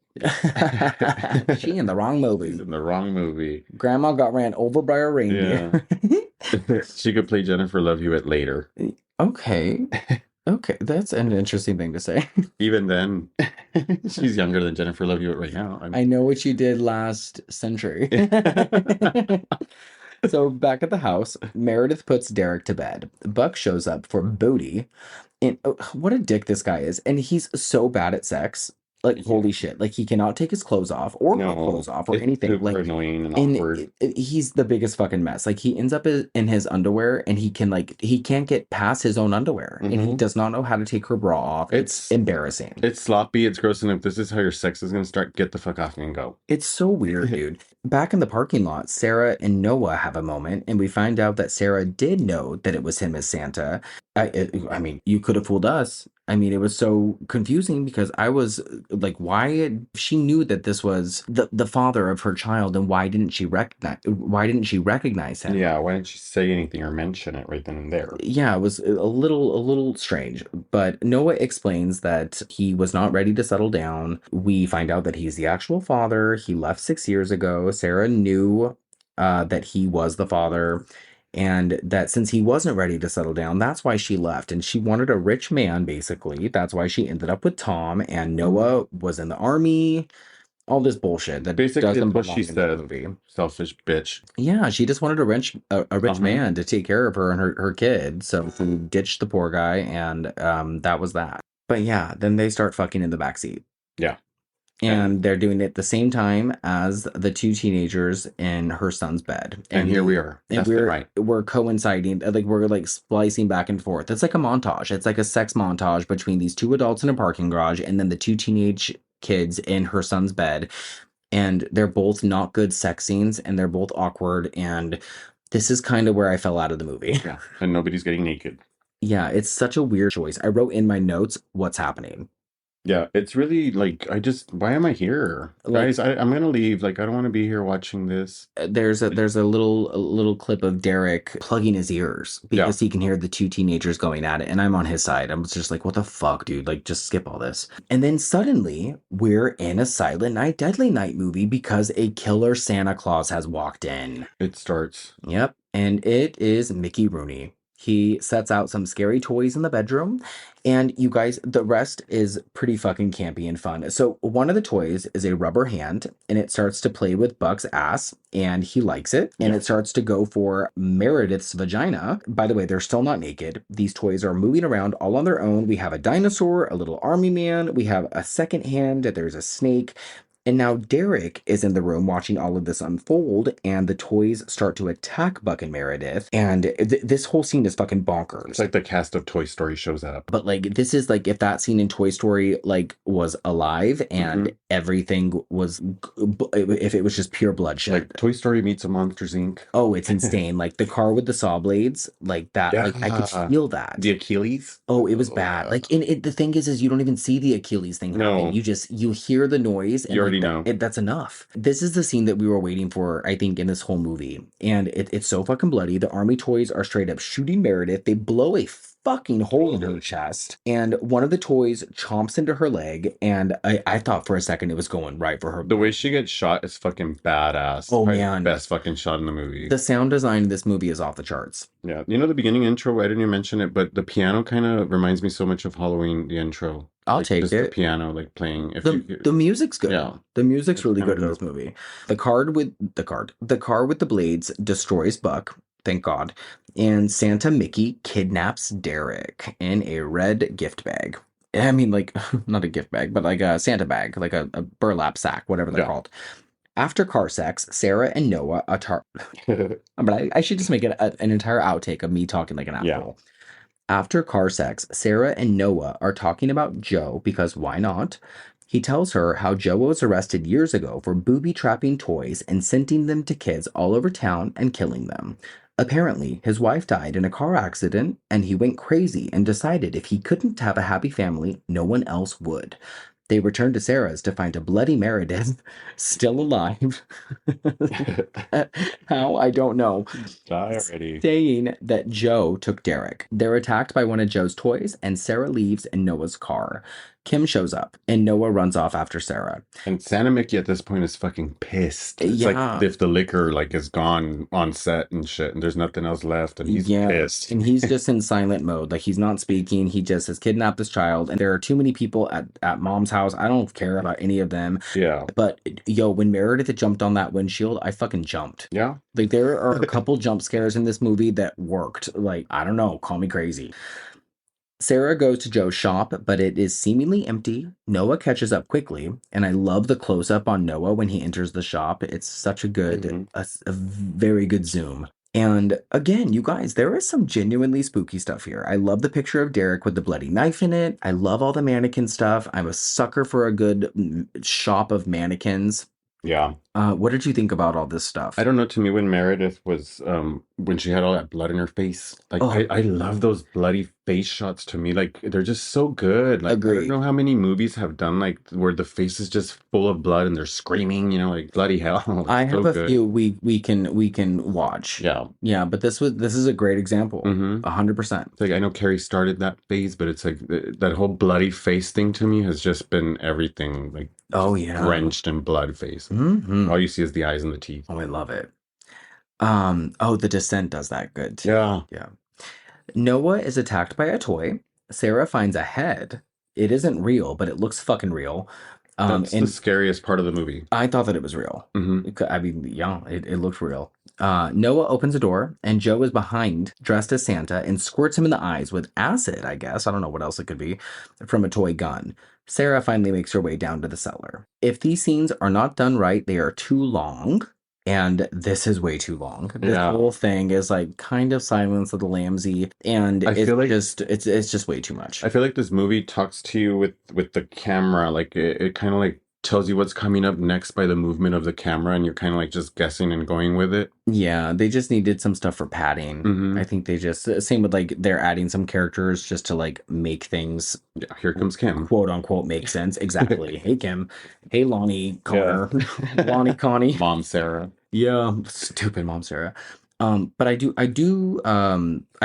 She in the wrong movie. She's in the wrong movie. Grandma got ran over by a reindeer. She could play Jennifer Love Hewitt later. Okay. Okay, that's an interesting thing to say. Even then, she's younger than Jennifer Love Hewitt right now. I know what you did last century. So back at the house, Meredith puts Derek to bed. Buck shows up for Bodie. And what a dick this guy is. And he's so bad at sex. Like, holy shit. Like, he cannot take his clothes off or put clothes off or anything. Super Like, annoying and awkward. He's the biggest fucking mess. Like, he ends up in his underwear and he can't get past his own underwear. And he does not know how to take her bra off. It's embarrassing. It's sloppy. It's gross. And if this is how your sex is going to start, get the fuck off and go. It's so weird, dude. Back in the parking lot, Sarah and Noah have a moment, and we find out that Sarah did know that it was him as Santa. I mean, you could have fooled us. I mean, it was so confusing because I was like, she knew that this was the father of her child, and why didn't she recognize him? Yeah, why didn't she say anything or mention it right then and there? Yeah, it was a little strange. But Noah explains that he was not ready to settle down. We find out that he's the actual father. He left 6 years ago. Sarah knew that he was the father. And that since he wasn't ready to settle down, that's why she left. And she wanted a rich man, basically. That's why she ended up with Tom. And Noah was in the army. All this bullshit that Basically, doesn't what belong she in the said. movie. Selfish bitch. Yeah, she just wanted a rich man to take care of her and her kid. So she ditched the poor guy, and that was that. But yeah, then they start fucking in the backseat. Yeah. And they're doing it at the same time as the two teenagers in her son's bed. And here we are. And we're coinciding, like we're like splicing back and forth. It's like a montage. It's like a sex montage between these two adults in a parking garage and then the two teenage kids in her son's bed. And they're both not good sex scenes and they're both awkward. And this is kind of where I fell out of the movie. Yeah. And nobody's getting naked. Yeah, it's such a weird choice. I wrote in my notes, what's happening? Yeah, it's really like why am I here? Like Guys, I'm gonna leave. Like I don't want to be here watching this. there's a little clip of Derek plugging his ears Yeah. because he can hear the two teenagers going at it, and I'm on his side. I'm just like, what the fuck, dude? Like, just skip all this. And then suddenly we're in a Silent Night, Deadly Night movie because a killer Santa Claus has walked in. It starts. Yep, and it is Mickey Rooney. He sets out some scary toys in the bedroom, and you guys, the rest is pretty fucking campy and fun. So, one of the toys is a rubber hand, and it starts to play with Buck's ass, and he likes it, and Yeah. it starts to go for Meredith's vagina. By the way, they're still not naked. These toys are moving around all on their own. We have a dinosaur, a little army man, we have a second hand, there's a snake. And now Derek is in the room watching all of this unfold, and the toys start to attack Buck and Meredith. And this whole scene is fucking bonkers. It's like the cast of Toy Story shows up. But like, this is like if that scene in Toy Story like was alive and everything was, if it was just pure bloodshed. Like Toy Story meets a Monsters Inc. Oh, it's insane. Like the car with the saw blades, like that. Like I could feel that. The Achilles. Oh, it was bad. Like, and the thing is you don't even see the Achilles thing happen. You hear the noise. And you already know. That's enough. This is the scene that we were waiting for, I think, in this whole movie. And it's so fucking bloody. The army toys are straight up shooting Meredith. They blow a fucking hole in her chest. And one of the toys chomps into her leg. And I thought for a second it was going right for her. The way she gets shot is fucking badass. Oh, Probably man. the best fucking shot in the movie. The sound design in this movie is off the charts. Yeah. You know, the beginning intro, I didn't even mention it, but the piano kind of reminds me so much of Halloween, the intro. I'll take just it. The piano, like playing. The music's good. Yeah. The music's really good in this movie. The car with the blades destroys Buck, thank God. And Santa Mickey kidnaps Derek in a red gift bag. I mean, like, not a gift bag, but like a Santa bag, like a burlap sack, whatever they're called. After car sex, Sarah and Noah I should just make it an entire outtake of me talking like an asshole. Yeah. After car sex, Sarah and Noah are talking about Joe because why not? He tells her how Joe was arrested years ago for booby trapping toys and sending them to kids all over town and killing them. Apparently, his wife died in a car accident, and he went crazy and decided if he couldn't have a happy family, no one else would. They return to Sarah's to find a bloody Meredith still alive. How? I don't know. Die already. Saying that Joe took Derek. They're attacked by one of Joe's toys, and Sarah leaves in Noah's car. Kim shows up, and Noah runs off after Sarah. And Santa Mickey at this point is fucking pissed. It's Yeah. like if the liquor like is gone on set and shit, and there's nothing else left, and he's pissed. And he's just in silent mode. Like, he's not speaking. He just has kidnapped this child, and there are too many people at mom's house. I don't care about any of them. Yeah. But yo, when Meredith jumped on that windshield, I fucking jumped. Yeah. Like, there are a couple jump scares in this movie that worked. Like, I don't know, call me crazy. Sarah goes to Joe's shop, but it is seemingly empty. Noah catches up quickly, and I love the close-up on Noah when he enters the shop. It's such a good, a very good zoom. And again, you guys, there is some genuinely spooky stuff here. I love the picture of Derek with the bloody knife in it. I love all the mannequin stuff. I'm a sucker for a good shop of mannequins. Yeah. What did you think about all this stuff? I don't know. To me, when Meredith was, when she had all that blood in her face, like I love those bloody face shots. To me, like they're just so good. Like Agreed. I don't know how many movies have done like where the face is just full of blood and they're screaming. You know, like bloody hell. I have a few we can watch. Yeah, but this is a great example. 100%. Like I know Carrie started that phase, but it's like that whole bloody face thing to me has just been everything. Like drenched in blood face. All you see is the eyes and the teeth. Oh, I love it. The Descent does that good too. Yeah. Noah is attacked by a toy. Sarah finds a head. It isn't real, but it looks fucking real. That's the scariest part of the movie. I thought that it was real. I mean, yeah, it looked real. Noah opens a door, and Joe is behind, dressed as Santa, and squirts him in the eyes with acid, I guess. I don't know what else it could be, from a toy gun. Sarah finally makes her way down to the cellar. If these scenes are not done right, they are too long. And this is way too long. This whole thing is like kind of Silence of the Lambsy, and it's just way too much. I feel like this movie talks to you with the camera, like it kind of like tells you what's coming up next by the movement of the camera, and you're kind of like just guessing and going with it. Yeah, they just needed some stuff for padding. Mm-hmm. I think they just same with like they're adding some characters just to like make things Yeah, here comes Kim. quote unquote make sense. Exactly. Hey Kim. Hey Lonnie Connor. Lonnie Connie. Mom Sarah. Yeah, stupid mom Sarah. But I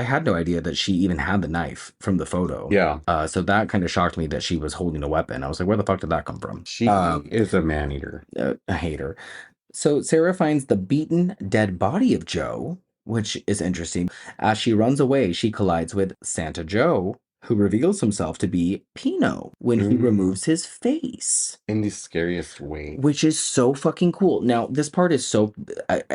had no idea that she even had the knife from the photo. Yeah. So that kind of shocked me that she was holding a weapon. I was like, where the fuck did that come from? She is a man-eater. I hate her. So Sarah finds the beaten, dead body of Joe, which is interesting. As she runs away, she collides with Santa Joe, who reveals himself to be Pino when he removes his face. In the scariest way. Which is so fucking cool. Now, this part is so...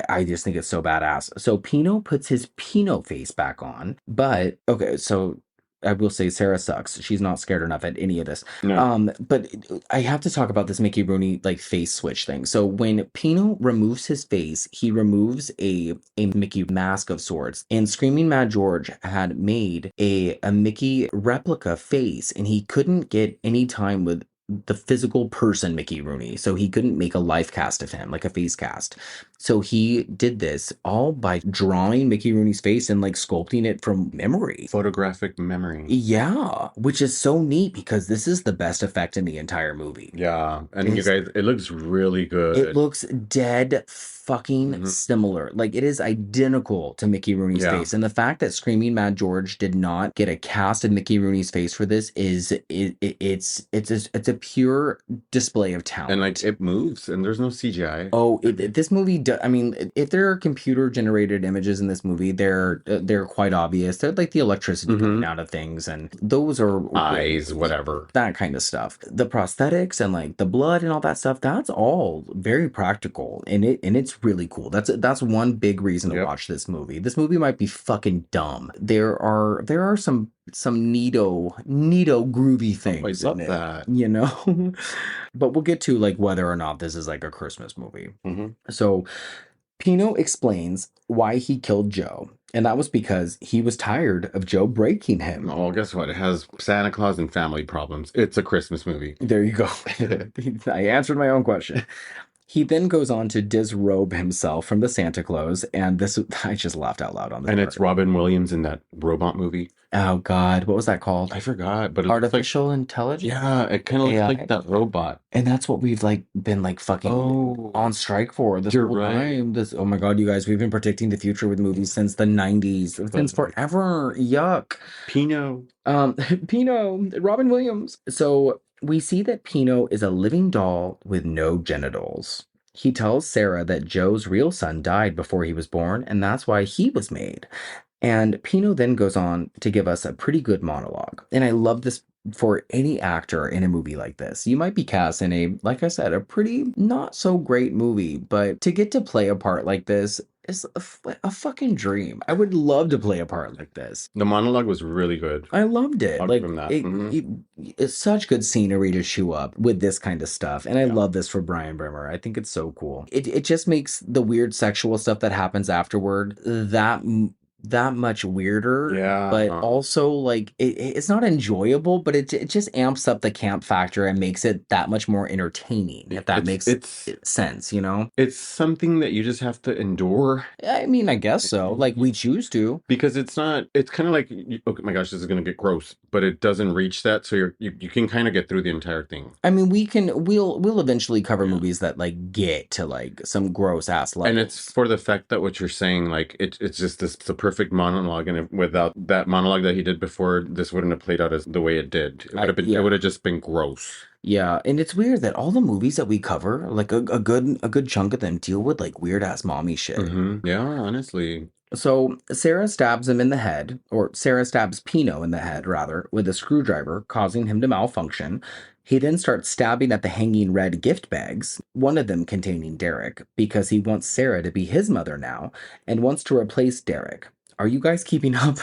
I just think it's so badass. So Pino puts his Pino face back on, but... Okay, so... I will say Sarah sucks. She's not scared enough at any of this. No. But I have to talk about this Mickey Rooney like face switch thing. So when Pino removes his face, he removes a Mickey mask of sorts. And Screaming Mad George had made a Mickey replica face, and he couldn't get any time with the physical person Mickey Rooney. So he couldn't make a life cast of him, like a face cast. So he did this all by drawing Mickey Rooney's face and like sculpting it from memory. Photographic memory. Yeah, which is so neat because this is the best effect in the entire movie. Yeah, and you guys, it looks really good. It looks dead fucking similar. Like it is identical to Mickey Rooney's face. And the fact that Screaming Mad George did not get a cast of Mickey Rooney's face for this is it's a pure display of talent. And like it moves, and there's no CGI. Oh, this movie. I mean, if there are computer generated images in this movie, they're quite obvious. They're like the electricity coming out of things, and those are eyes, whatever, that kind of stuff. The prosthetics and like the blood and all that stuff. That's all very practical, and it's really cool. That's one big reason to watch this movie. This movie might be fucking dumb. There are some neato groovy things. I love that. You know, but we'll get to like whether or not this is like a Christmas movie. So Pino explains why he killed Joe, and that was because he was tired of Joe breaking him. Oh, guess what? It has Santa Claus and family problems. It's a Christmas movie. There you go. I answered my own question. He then goes on to disrobe himself from the Santa Claus, and this, I just laughed out loud on this. And part. it's Robin Williams in that robot movie. Oh God, what was that called? I forgot, but Artificial Intelligence. Yeah, it kind of looks like that robot. And that's what we've like been like fucking on strike for this whole time. Oh my God, you guys, we've been predicting the future with movies since the 90s, since forever. Yuck. Pino. Pino, Robin Williams. So we see that Pino is a living doll with no genitals. He tells Sarah that Joe's real son died before he was born, and that's why he was made. And Pino then goes on to give us a pretty good monologue. And I love this for any actor in a movie like this. You might be cast in a, like I said, a pretty not so great movie, but to get to play a part like this is a fucking dream. I would love to play a part like this. The monologue was really good. I loved it. Like from that. it's such good scenery to chew up with this kind of stuff. And I love this for Brian Brimmer. I think it's so cool. It just makes the weird sexual stuff that happens afterward that much weirder, but also like it's not enjoyable, but it just amps up the camp factor and makes it that much more entertaining, if that makes sense, you know? It's something that you just have to endure. I mean, I guess so. Like we choose to, because it's kind of like, oh my gosh, this is going to get gross, but it doesn't reach that, so you can kind of get through the entire thing. I mean, we'll eventually cover movies that like get to like some gross ass levels. And it's for the fact that what you're saying, like it's just the perfect monologue, and without that monologue that he did before, this wouldn't have played out as the way it did. It would have just been gross. Yeah, and it's weird that all the movies that we cover, like a good chunk of them, deal with like weird ass mommy shit. Yeah, honestly. So Sarah stabs him in the head, or Sarah stabs Pino in the head, rather, with a screwdriver, causing him to malfunction. He then starts stabbing at the hanging red gift bags, one of them containing Derek, because he wants Sarah to be his mother now, and wants to replace Derek. Are you guys keeping up?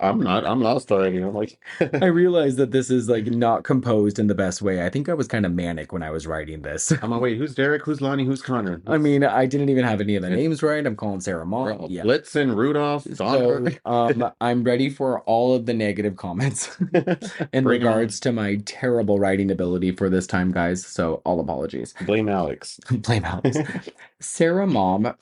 I'm not. I'm lost already. I'm like, I realize that this is like not composed in the best way. I think I was kind of manic when I was writing this. I'm like, wait, who's Derek? Who's Lonnie? Who's Connor? I mean, I didn't even have any of the names right. I'm calling Sarah Bro, Mom. Yeah. Blitzen, Rudolph, So, Donner. I'm ready for all of the negative comments in Bring 'em regards to my terrible writing ability for this time, guys. So, all apologies. Blame Alex. Blame Alex. Sarah Mom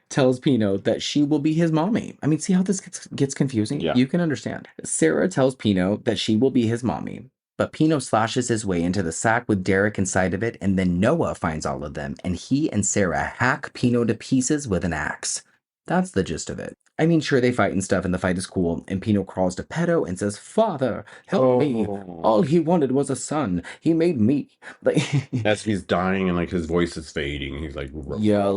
tells Pino that she will be his mommy. I mean, see how this gets confusing? Yeah. You can understand. Sarah tells Pino that she will be his mommy. But Pino slashes his way into the sack with Derek inside of it, and then Noah finds all of them, and he and Sarah hack Pino to pieces with an axe. That's the gist of it. I mean, sure, they fight and stuff, and the fight is cool, and Pino crawls to Pedo and says, "Father, help me. All he wanted was a son. He made me." Like, As he's dying and like his voice is fading, he's like, yeah.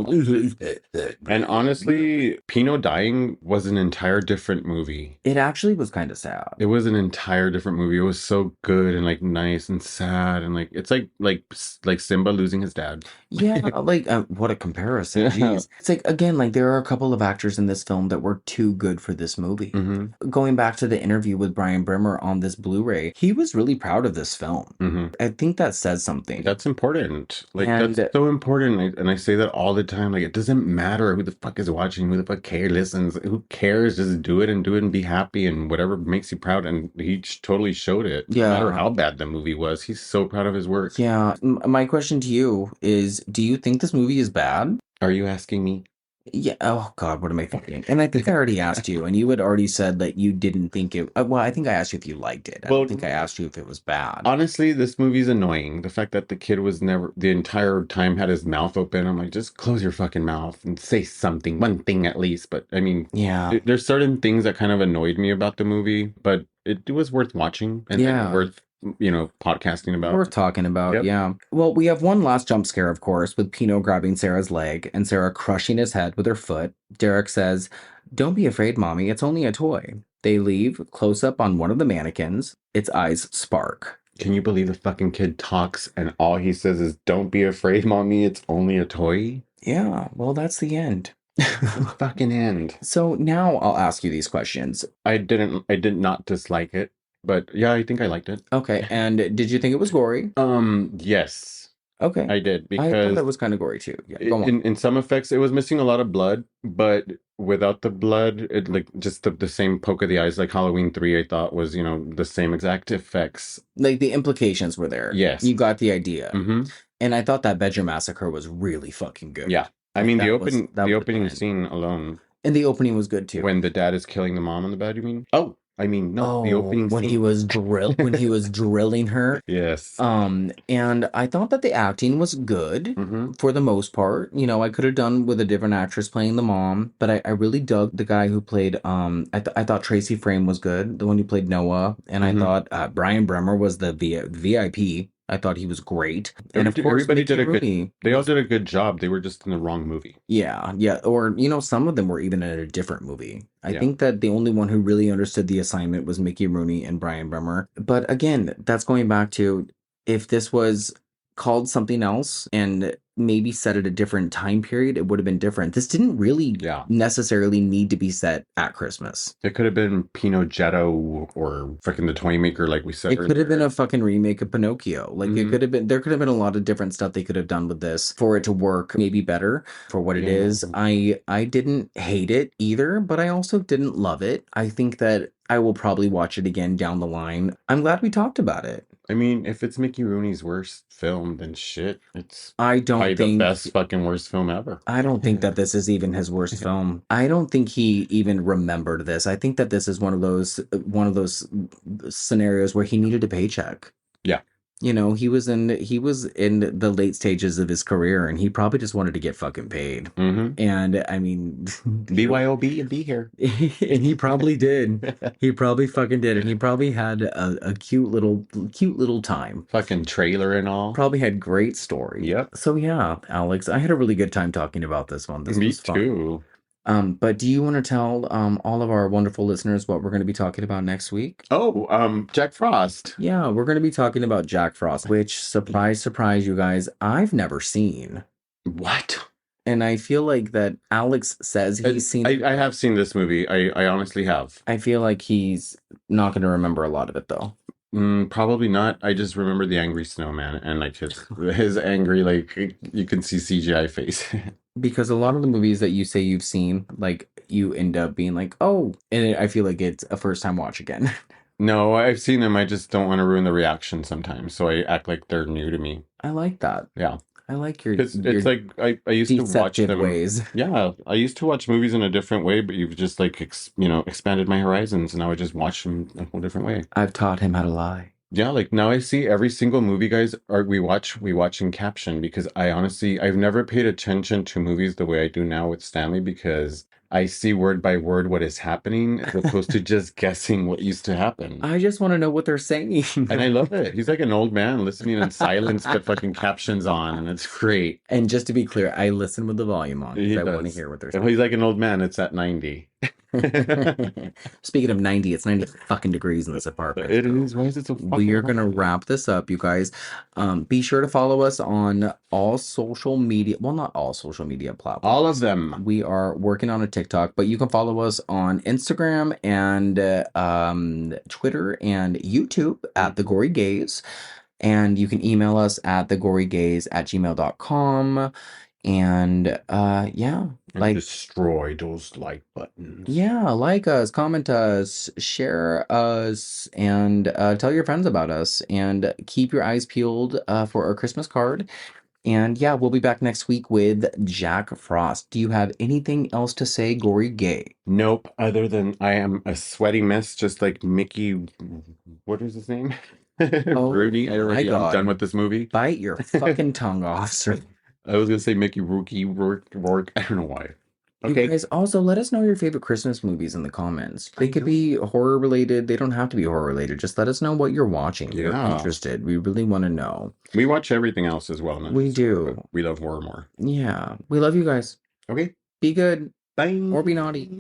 And honestly, Pino dying was an entire different movie. It actually was kind of sad. It was an entire different movie. It was so good and like nice and sad and like it's like Simba losing his dad. Yeah, like what a comparison. Yeah. Jeez. It's like again, like there are a couple of actors in this film that were too good for this movie. Mm-hmm. Going back to the interview with Brian Brimmer on this Blu-ray, he was really proud of this film. Mm-hmm. I think that says something. That's important. Like And- that's so important. And I say that all the time. Like it doesn't matter who the fuck is watching, who the fuck listens, who cares? Just do it and be happy and whatever makes you proud. And he totally showed it. Yeah. No matter how bad the movie was, he's so proud of his work. Yeah, my question to you is, do you think this movie is bad? Are you asking me? Yeah. Oh God, what am I thinking? And I think I already asked you, and you had already said that you didn't think it. Well, I think I asked you if you liked it. I Well, don't think I asked you if it was bad. Honestly, this movie's annoying. The fact that the kid was never the entire time had his mouth open. I'm like, just close your fucking mouth and say something, one thing at least. But I mean, Yeah. there's certain things that kind of annoyed me about the movie, but it was worth watching and Yeah. worth podcasting about. Worth talking about, Yep. yeah. Well, we have one last jump scare, of course, with Pino grabbing Sarah's leg and Sarah crushing his head with her foot. Derek says, "Don't be afraid, Mommy. It's only a toy." They leave, close up on one of the mannequins. Its eyes spark. Can you believe the fucking kid talks and all he says is, "Don't be afraid, Mommy. It's only a toy." Yeah, well, that's the end. The fucking end. So now I'll ask you these questions. I did not dislike it, but yeah, I think I liked it. Okay, and did you think it was gory? Yes, Okay. I did I thought because that was kind of gory too. Yeah, go on. in some effects it was missing a lot of blood, but without the blood, it like just the same poke of the eyes, like Halloween 3, I thought was the same exact effects. Like the implications were there. Yes. You got the idea. Mm-hmm. And I thought that bedroom massacre was really fucking good. Yeah, I Like, mean that the was- that the was opening good. scene alone, And the opening was good too. when the dad is killing the mom on the bed. You mean? Oh, I mean no, the opening when scene. he was drilling her. Yes. And I thought that the acting was good Mm-hmm. for the most part. I could have done with a different actress playing the mom, but I really dug the guy who played I thought Tracy Frame was good, the one who played Noah, and Mhm. I thought Brian Bremer was the VIP. I thought he was great. And of course, Everybody Mickey did a good. Rooney. They all did a good job. They were just in the wrong movie. Yeah. Or, some of them were even in a different movie. I Yeah. think that the only one who really understood the assignment was Mickey Rooney and Brian Bremer. But again, that's going back to if this was called something else and maybe set at a different time period, it would have been different. This didn't really Yeah. necessarily need to be set at Christmas. It could have been Pinochetto or freaking the Toymaker, like we said. It could have been a fucking remake of Pinocchio. Like Mhm. there could have been a lot of different stuff they could have done with this for it to work maybe better for what it Yeah. is. I didn't hate it either, but I also didn't love it. I think that I will probably watch it again down the line. I'm glad we talked about it. I mean, if it's Mickey Rooney's worst film, then shit, it's I don't probably the think best fucking worst film ever. I don't think that this is even his worst film. I don't think he even remembered this. I think that this is one of those scenarios where he needed a paycheck. Yeah. He was in the late stages of his career, and he probably just wanted to get fucking paid. Mm-hmm. And I mean, BYOB and be here. and he probably did. He probably fucking did, and he probably had a cute little time. Fucking trailer and all. Probably had great story. Yep. So yeah, Alex, I had a really good time talking about this one. This Me was fun. too. But do you want to tell all of our wonderful listeners what we're going to be talking about next week? Oh, Jack Frost. Yeah, we're going to be talking about Jack Frost, which, surprise, surprise, you guys, I've never seen. What? And I feel like that Alex says he's seen it. I have seen this movie. I honestly have. I feel like he's not going to remember a lot of it though. Probably not. I just remember the angry snowman and like his angry, like you can see CGI face. Because a lot of the movies that you say you've seen, like you end up being like, oh, and I feel like it's a first time watch again. No, I've seen them. I just don't want to ruin the reaction sometimes, so I act like they're new to me. I like that. Yeah. I like your It's like I used to watch deceptive them. ways. Yeah, I used to watch movies in a different way, but you've just like expanded my horizons, and now I just watch them a whole different way. I've taught him how to lie. Yeah, like now I see every single movie, guys, or we watch in caption because I've never paid attention to movies the way I do now with Stanley because I see word by word what is happening as opposed to just guessing what used to happen. I just want to know what they're saying. And I love it. He's like an old man listening in silence, but fucking captions on, and it's great. And just to be clear, I listen with the volume on because He I want to does. hear what they're And saying. he's like an old man. It's at 90. Speaking of 90, it's 90 fucking degrees in this apartment. It is. Why is it so fucking We are hot? gonna wrap this up, you guys. Be sure to follow us on all social media. Well, not all social media platforms. All of them. We are working on a TikTok, but you can follow us on Instagram and Twitter and YouTube at The Gory Gaze. And you can email us at thegorygaze@gmail.com. And yeah, And like destroy those like buttons. yeah, like us, comment us, share us, and tell your friends about us. And keep your eyes peeled for our Christmas card. And yeah, we'll be back next week with Jack Frost. Do you have anything else to say, Gory Gay? Nope. Other than I am a sweaty mess, just like Mickey. What is his name? Rooney. Oh my I'm God. done with this movie. Bite your fucking tongue off, sir. I was gonna say Mickey Rourke. I don't know why. Okay. You guys, also let us know your favorite Christmas movies in the comments. They could be horror related. They don't have to be horror related. Just let us know what you're watching. You're Yeah. interested. We really want to know. We watch everything else as well. not We just horror, do. but we love horror more. Yeah. We love you guys. Okay. Be good Bye. or be naughty.